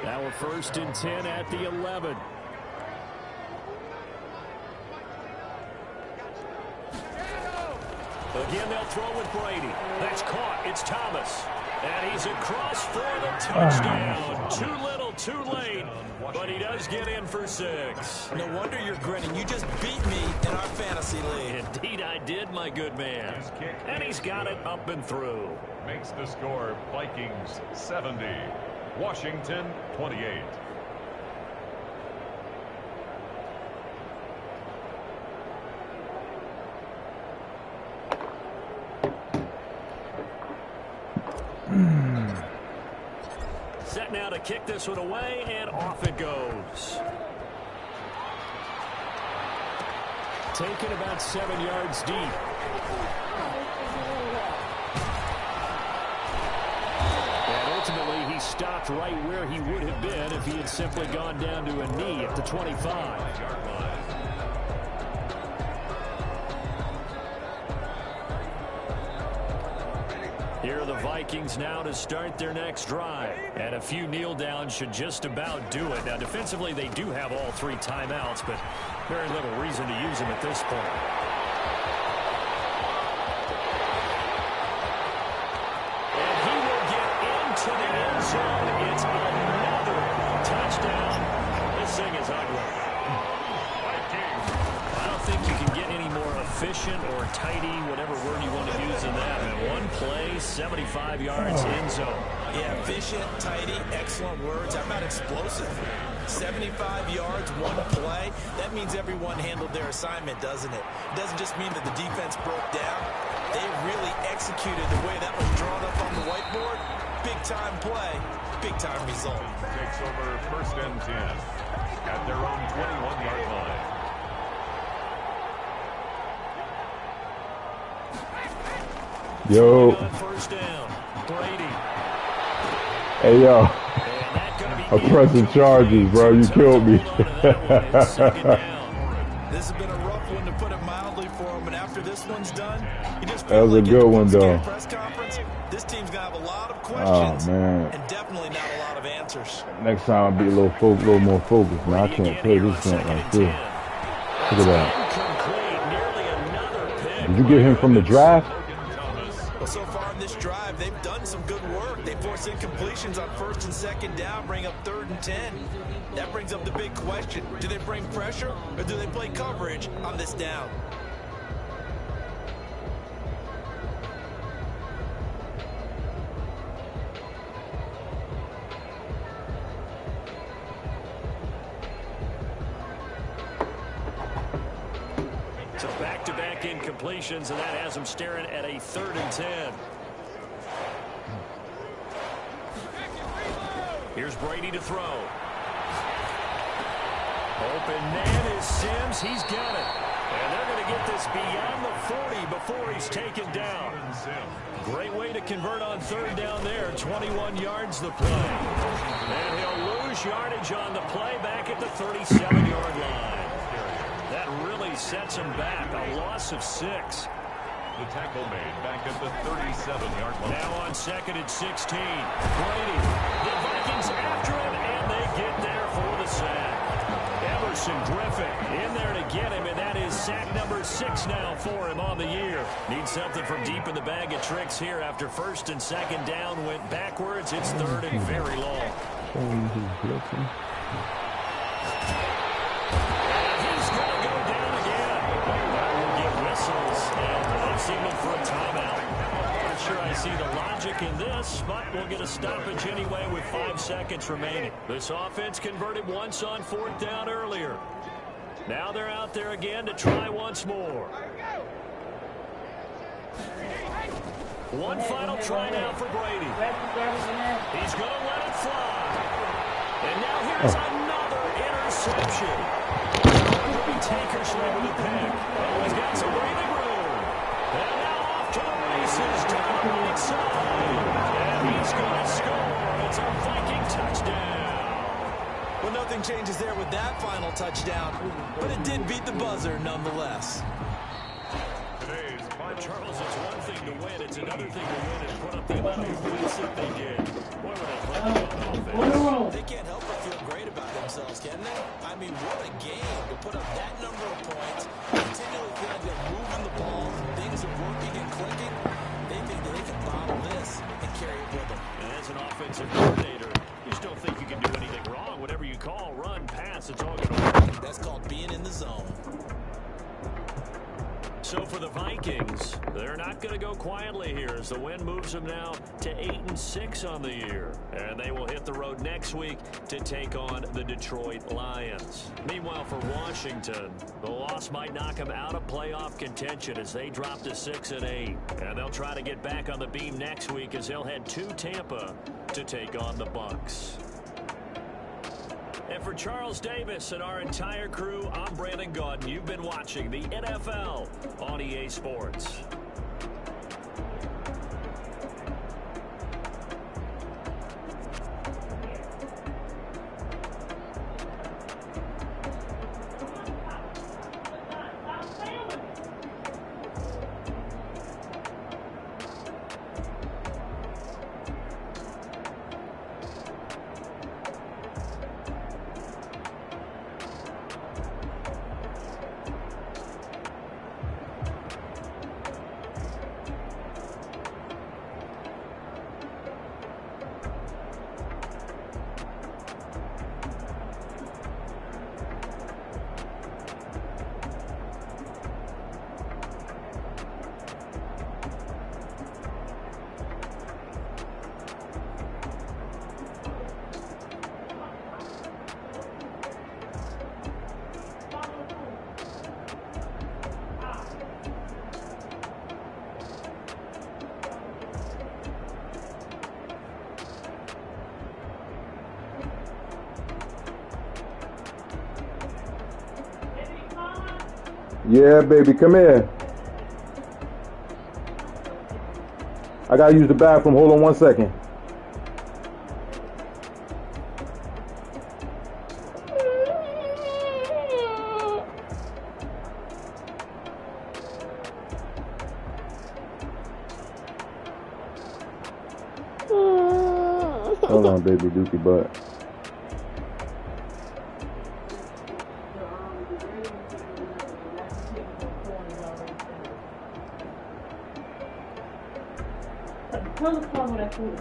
Now a 1st and 10 at the 11. Again, they'll throw with Brady. That's caught. It's Thomas. And he's across for the touchdown. Too little, too late. But he does get in for 6. No wonder you're grinning. You just beat me in our fantasy league. Indeed I did, my good man. And he's got it up and through. Makes the score Vikings 70. Washington 28. Set now to kick this one away, and off it goes. Taken about 7 yards deep. And ultimately, he stopped right where he would have been if he had simply gone down to a knee at the 25-yard line. Here are the Vikings now to start their next drive. And a few kneel downs should just about do it. Now, defensively, they do have all 3 timeouts, but very little reason to use them at this point. And he will get into the end zone. It's another touchdown. This thing is ugly. I don't think you can get any more efficient or tidy, whatever word you want to use in that. And 1 play, 75 yards, end zone. Yeah, efficient, tidy, excellent words. How about explosive? 75 yards, 1 play. That means everyone handled their assignment, doesn't it? It doesn't just mean that the defense broke down. They really executed the way that was drawn up on the whiteboard. Big-time play, big-time result. Takes over 1st and 10 at their own 21-yard line. Yo. First down. Brady. Hey, yo. I'm pressing charges, bro. You killed me. This has been a rough one, to put it mildly, for him. And after this one's done, you just feel that was like a good one, though. Press conference, this team's going to have a lot of questions. Oh, man. And definitely not a lot of answers. Next time I'll be a little more focused. Man, I can't play this joint like this. Look at that. Did you get him from the draft? Well, so far in this drive, they've done some good work. They force incompletions on 1st and 2nd down, bring up 3rd and 10. That brings up the big question. Do they bring pressure, or do they play coverage on this down? So back-to-back incompletions, and that has them staring at a 3rd and 10. Here's Brady to throw. Open man is Sims. He's got it. And they're going to get this beyond the 40 before he's taken down. Great way to convert on 3rd down there. 21 yards the play. And he'll lose yardage on the play back at the 37-yard line. That really sets him back. A loss of 6. The tackle made back at the 37-yard line. Now on 2nd and 16. Brady. The Vikings after him, and they get there for the sack. Emerson Griffin in there to get him, and that is sack number 6 now for him on the year. Needs something from deep in the bag of tricks here after 1st and 2nd down went backwards. It's 3rd and very long. Signal for a timeout. Not sure I see the logic in this, but we'll get a stoppage anyway with 5 seconds remaining. This offense converted once on 4th down earlier. Now they're out there again to try once more. One final try now for Brady. He's going to let it fly. And now here's another interception. Brady Tankersley with the pick. Oh, he's got some breathing room. And now off to the races down the right side. And he's going to score. It's a Viking touchdown. Well, nothing changes there with that final touchdown, but it did beat the buzzer nonetheless. Today's final. Charles, it's one thing to win. It's another thing to win and put up the amount of points that they did. Boy, were they playing on offense. They can't help but feel great about themselves, can they? I mean, what a game to put up that number of points, continually feel like they're moving the ball, things are working and clicking. They think that they can bottle this and carry it with them. And as an offensive coordinator, you just don't think you can do anything wrong. Whatever you call, run, pass, it's all going to work. That's called being in the zone. So for the Vikings, they're not going to go quietly here as the win moves them now to 8-6 on the year. And they will hit the road next week to take on the Detroit Lions. Meanwhile, for Washington, the loss might knock them out of playoff contention as they drop to 6-8. And they'll try to get back on the beam next week as they'll head to Tampa to take on the Bucs. And for Charles Davis and our entire crew, I'm Brandon Gaudin. You've been watching the NFL on EA Sports. Yeah, baby, come here. I gotta use the bathroom. Hold on 1 second. Hold on, baby, dookie butt. Tell us what that food is.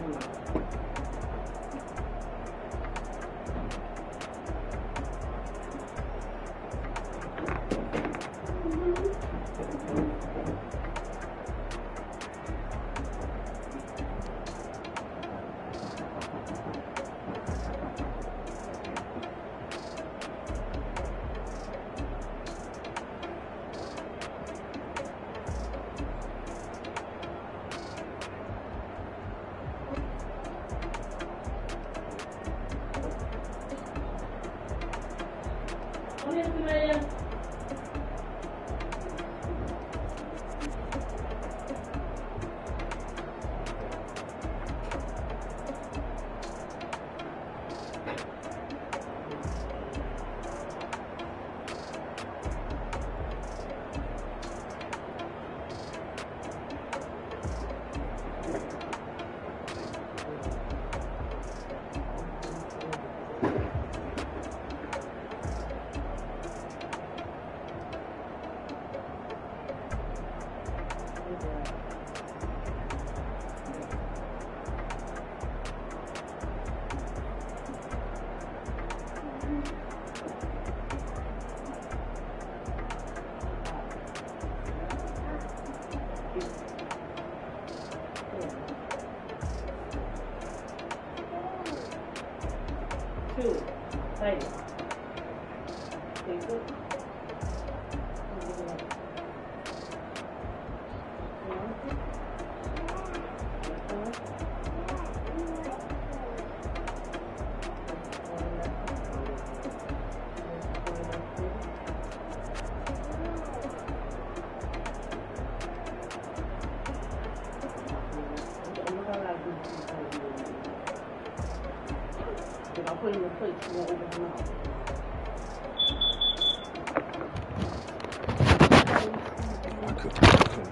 If I put it in the plate, she won't open her mouth.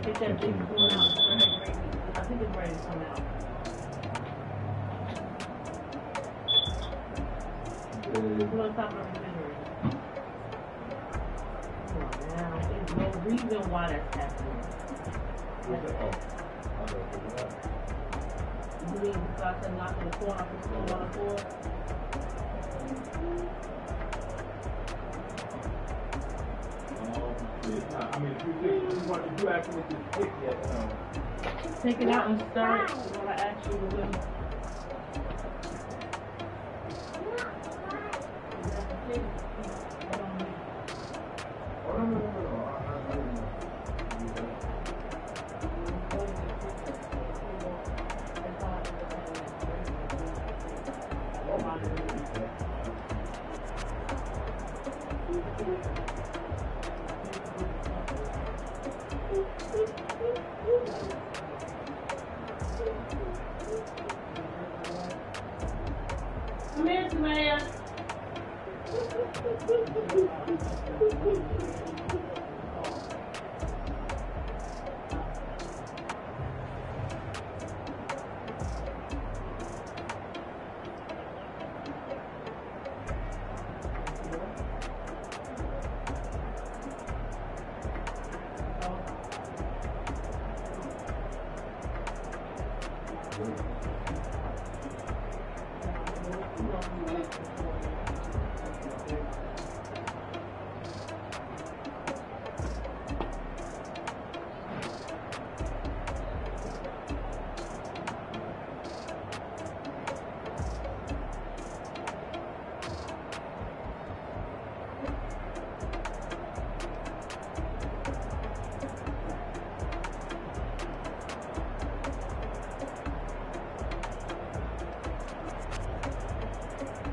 Take that big spoon out. I think it's ready to come out. Put on top of the refrigerator. Come on now. There's no reason why that's happening. You mean because I said knock the corn off the spoon on the floor? I mean, if you actually just pick yet, Take it out and stir it. Is what I asked you to do. Come here, Samaya.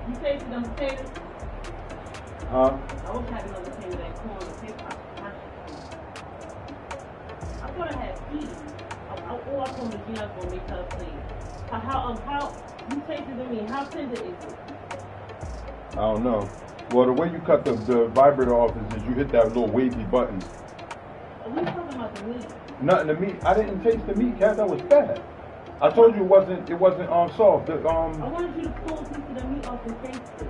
You tasted them potatoes? huh? I was having another potato that corn and paper. thought I had peas. All I told him is you're not gonna make her play. How you tasted to me? How tender is it? I don't know. Well, the way you cut the vibrator off is you hit that little wavy button. Are we talking about the meat? Nothing, the meat. I didn't taste the meat, Cat. That was fat. I told you it wasn't soft. I wanted you to pull a piece of the meat off and taste it.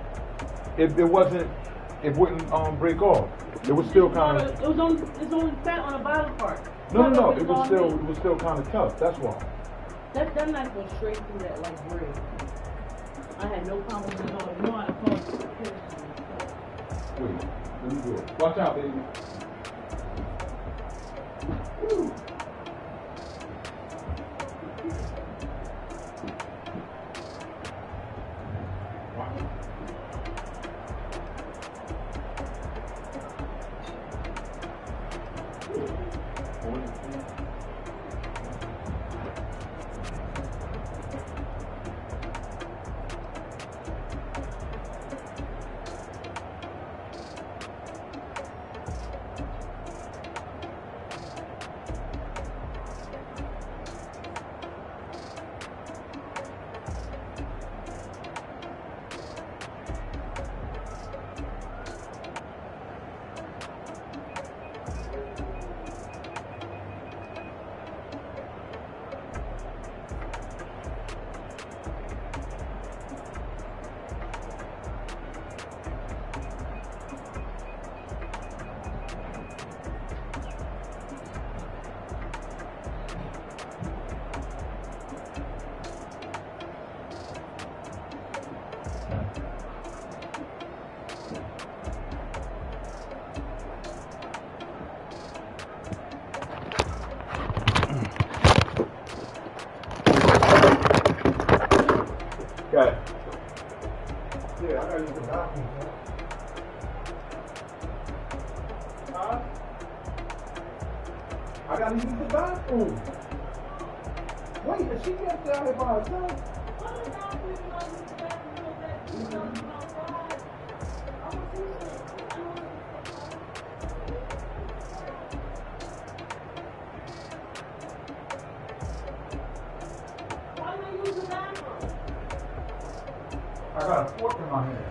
It wouldn't break off. It was still kind of. It's only fat on the bottom part. No. It was still kind of tough. That's why. That knife went straight through that like bread. I had no problem with it all. No, I thought. Wait, let me do it. Watch out, baby. Woo. Got it. Yeah, I gotta use the bathroom, man. Huh? I gotta use the bathroom. Wait, is she get down here by herself? I got a fork in my hand.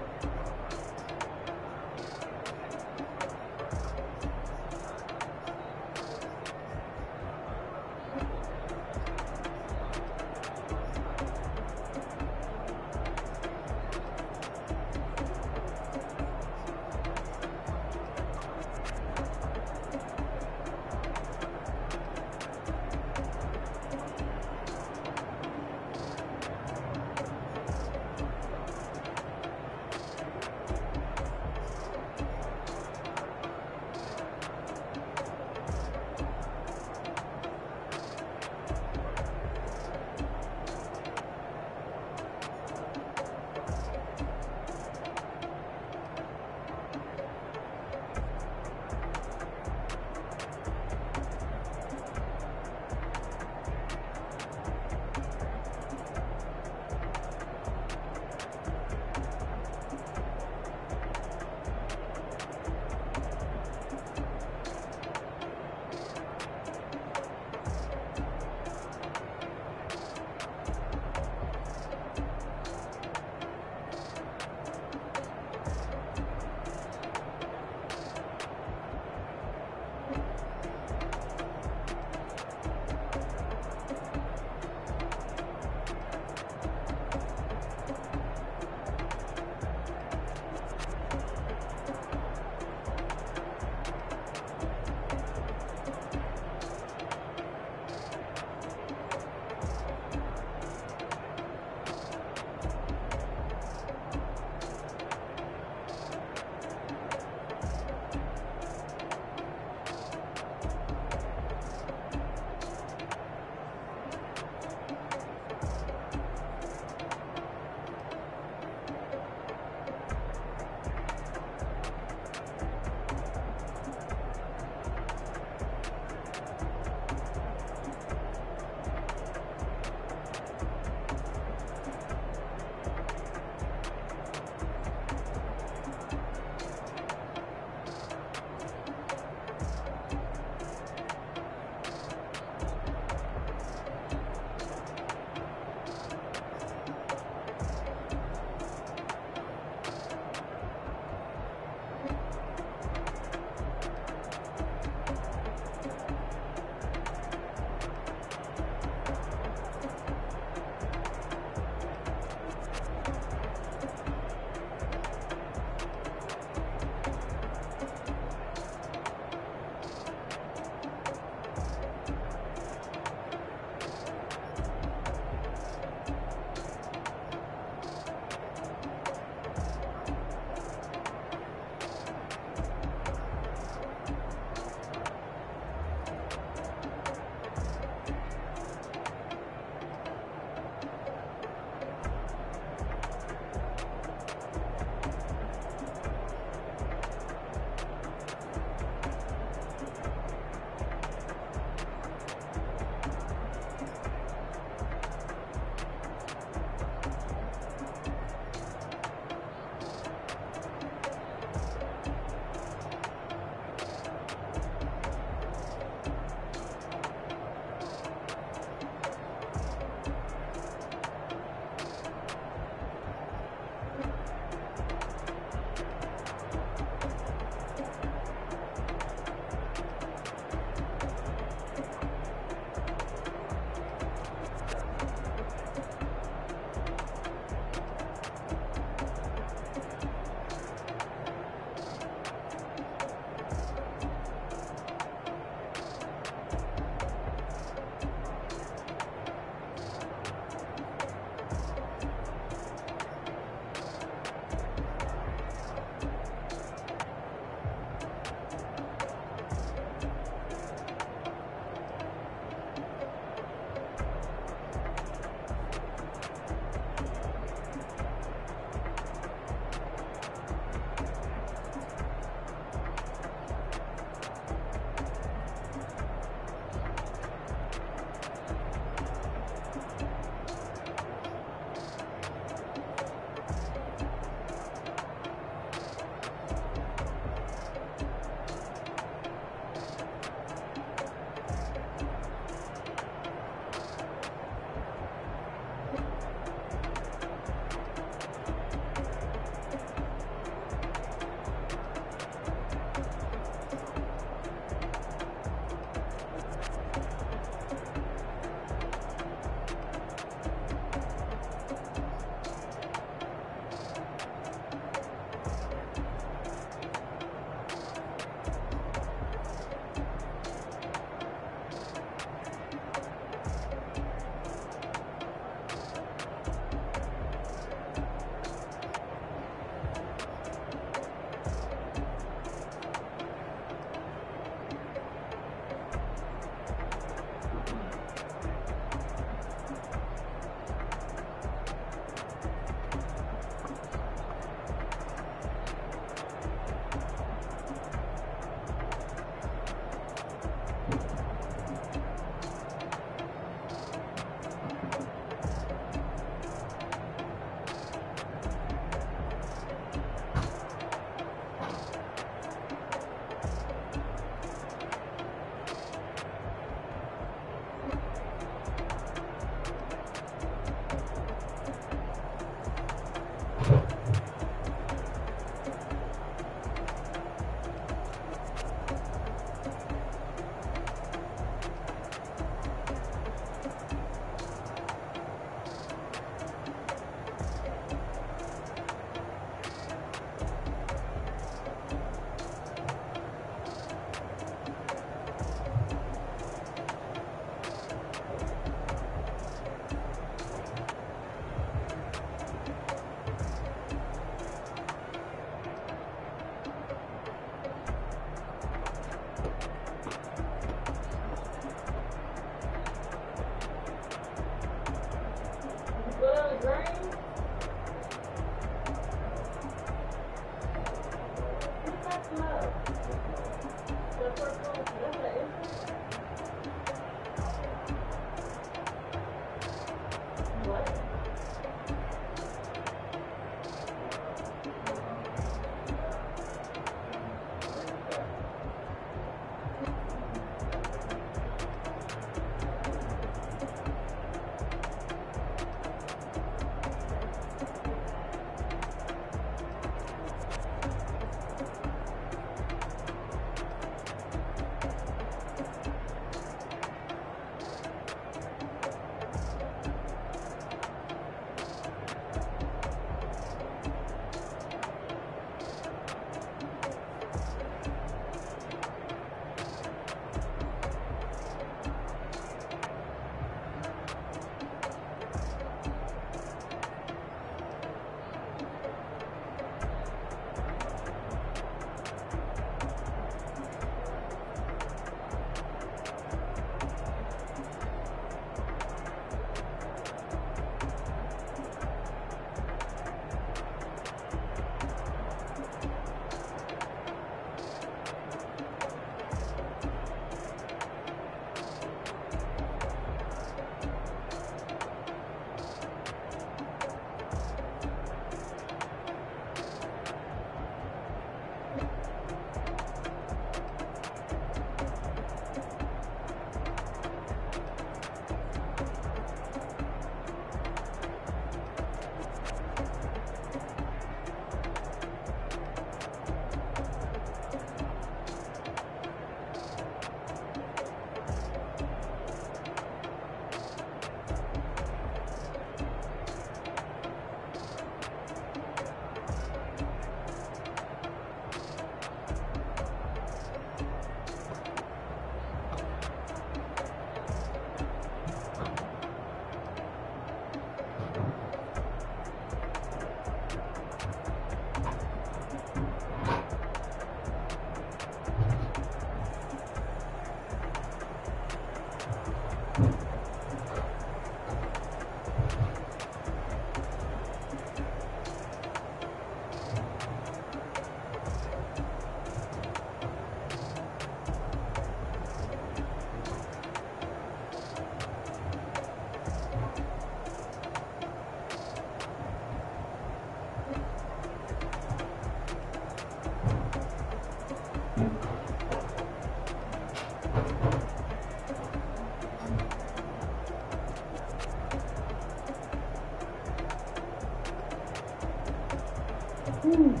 You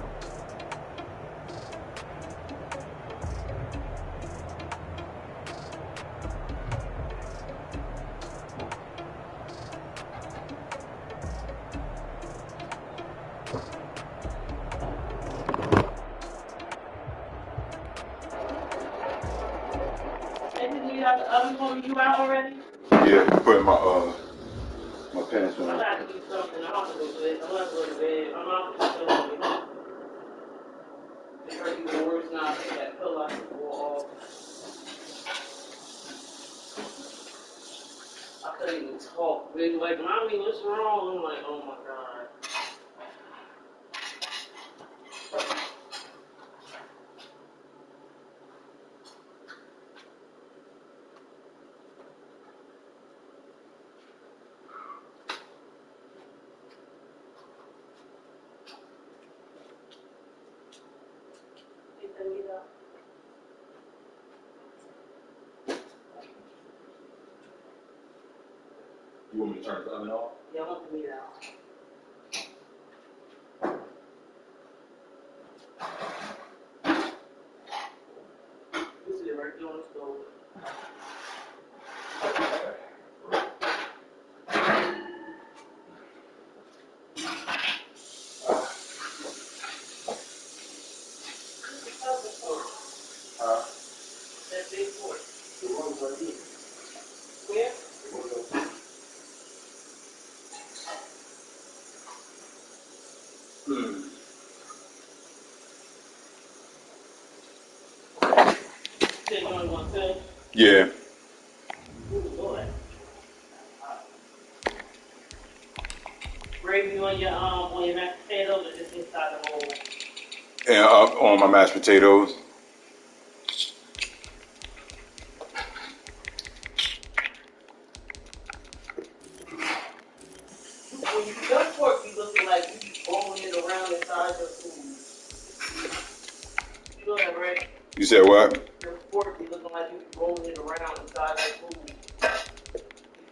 out already? Yeah, putting my pants I on. gotta do something. I don't have to go to bed. I'm gonna go to bed. I'm not gonna go to bed. It hurt even worse now. I think that pillow I can go off. I couldn't even talk. They were like, Mommy, what's wrong? I'm like, oh my God. You want me to turn the oven off? Yeah, I want the meat out. This is it right there on the stove. That big fork. The one's right here. Where? You only want fish? Yeah. Ooh, Lord. Gravy on your mashed potatoes or just inside the bowl? And on my mashed potatoes. When you your pork be looking like you be rolling it around inside your food. You know that, right? You said what? Your pork be looking like you be rolling it around inside your food. Your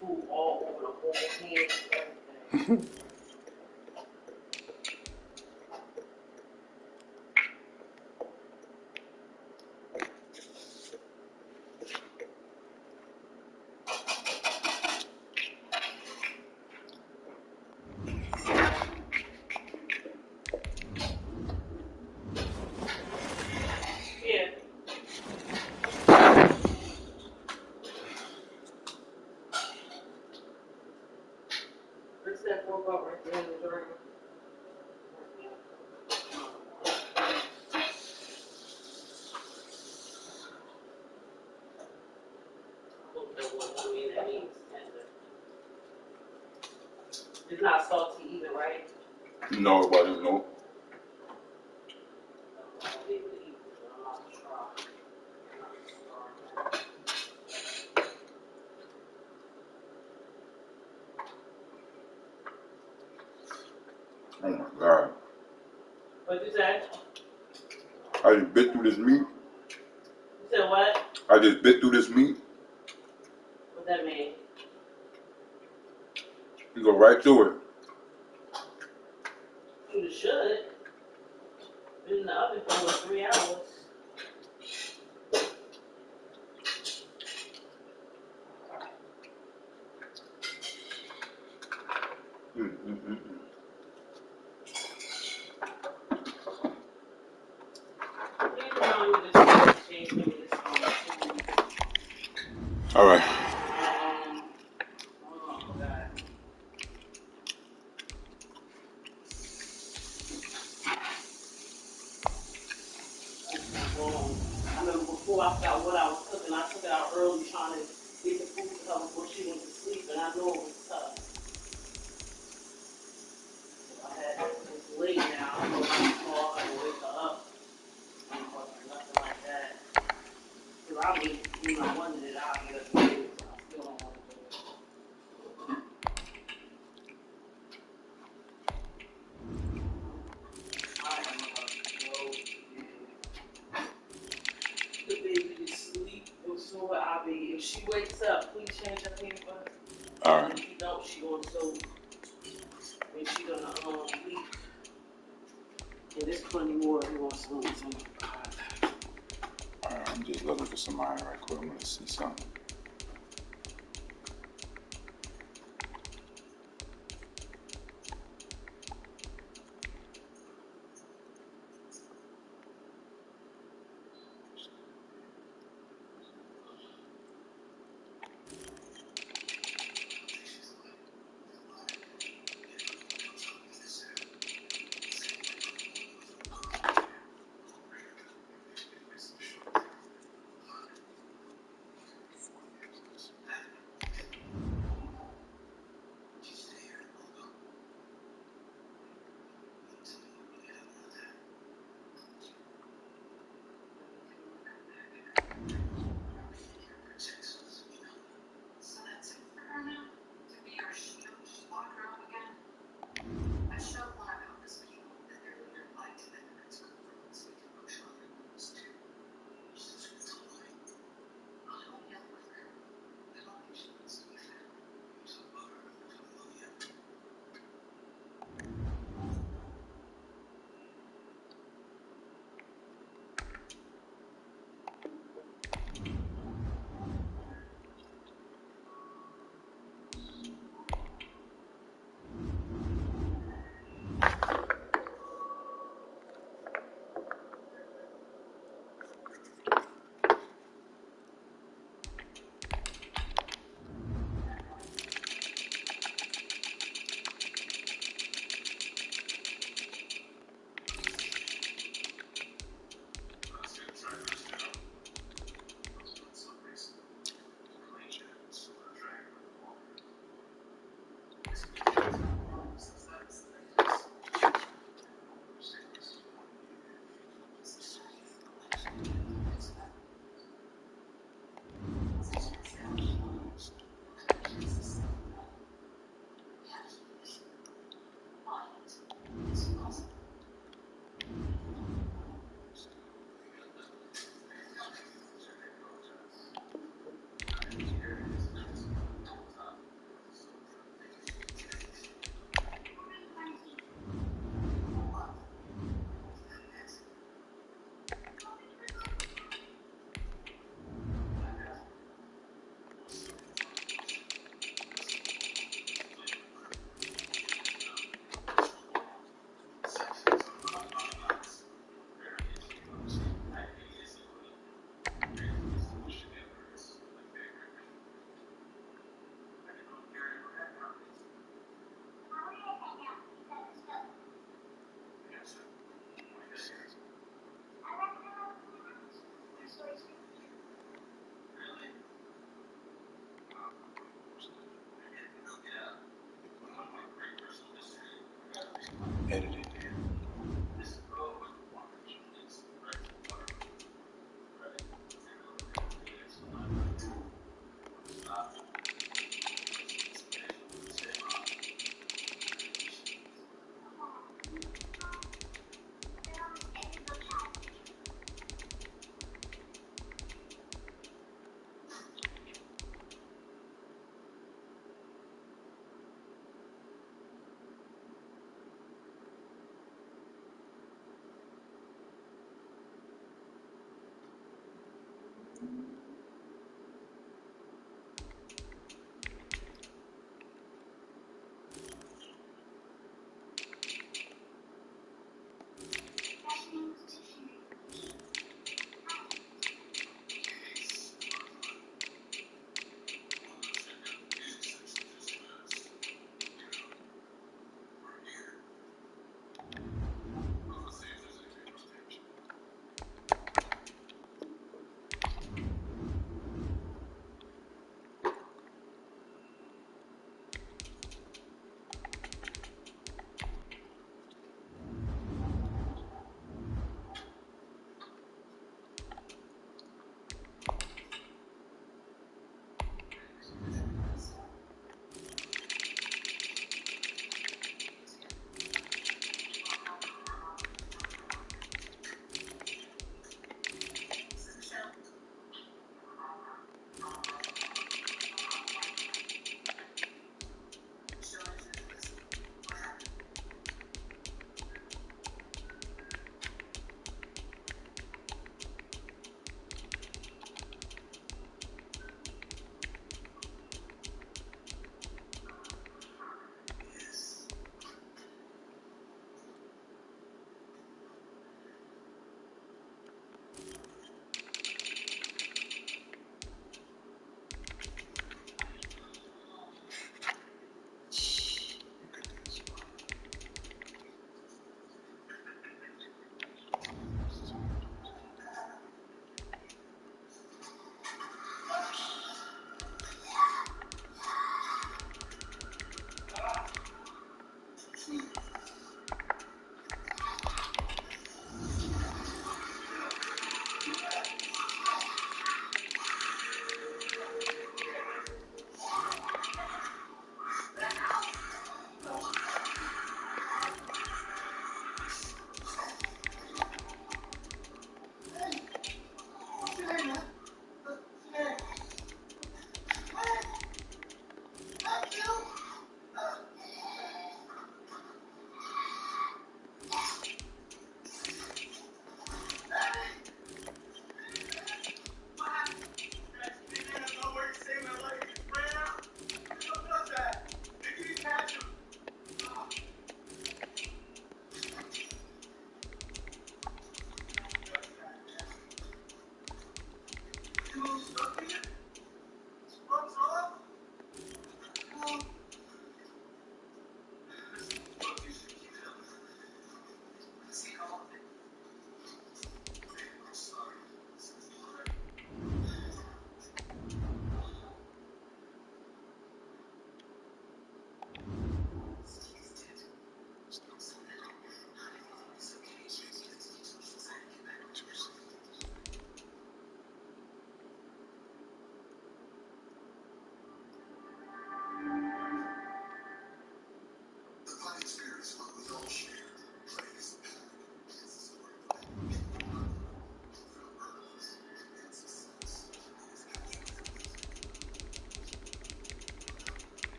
food all over the whole pan and everything. Yeah. Where's that pork out right there in the drawer? That means tender. It's not salty either, right? No, it wasn't. No. Oh my God. What'd you say? I just bit through this meat. You said what? I just bit through this meat. What that mean? You go right through it. You should. Been in the oven for over 3 hours. All right. I remember before I forgot what I was cooking, I took it out early trying to get the food to her before she went to sleep, and I know it was tough. It's late now. I don't know how small I can wake her up. Nothing like that. Because I mean, I wanted it out here. I still don't want to do it. The baby is asleep. So will I be. If she wakes up, please change her pamper. All right. If she don't, she gonna so. When she gonna leave. Yeah, there's plenty more who wants to lose. Alright, I'm just looking for somebody right quick. I'm gonna see something.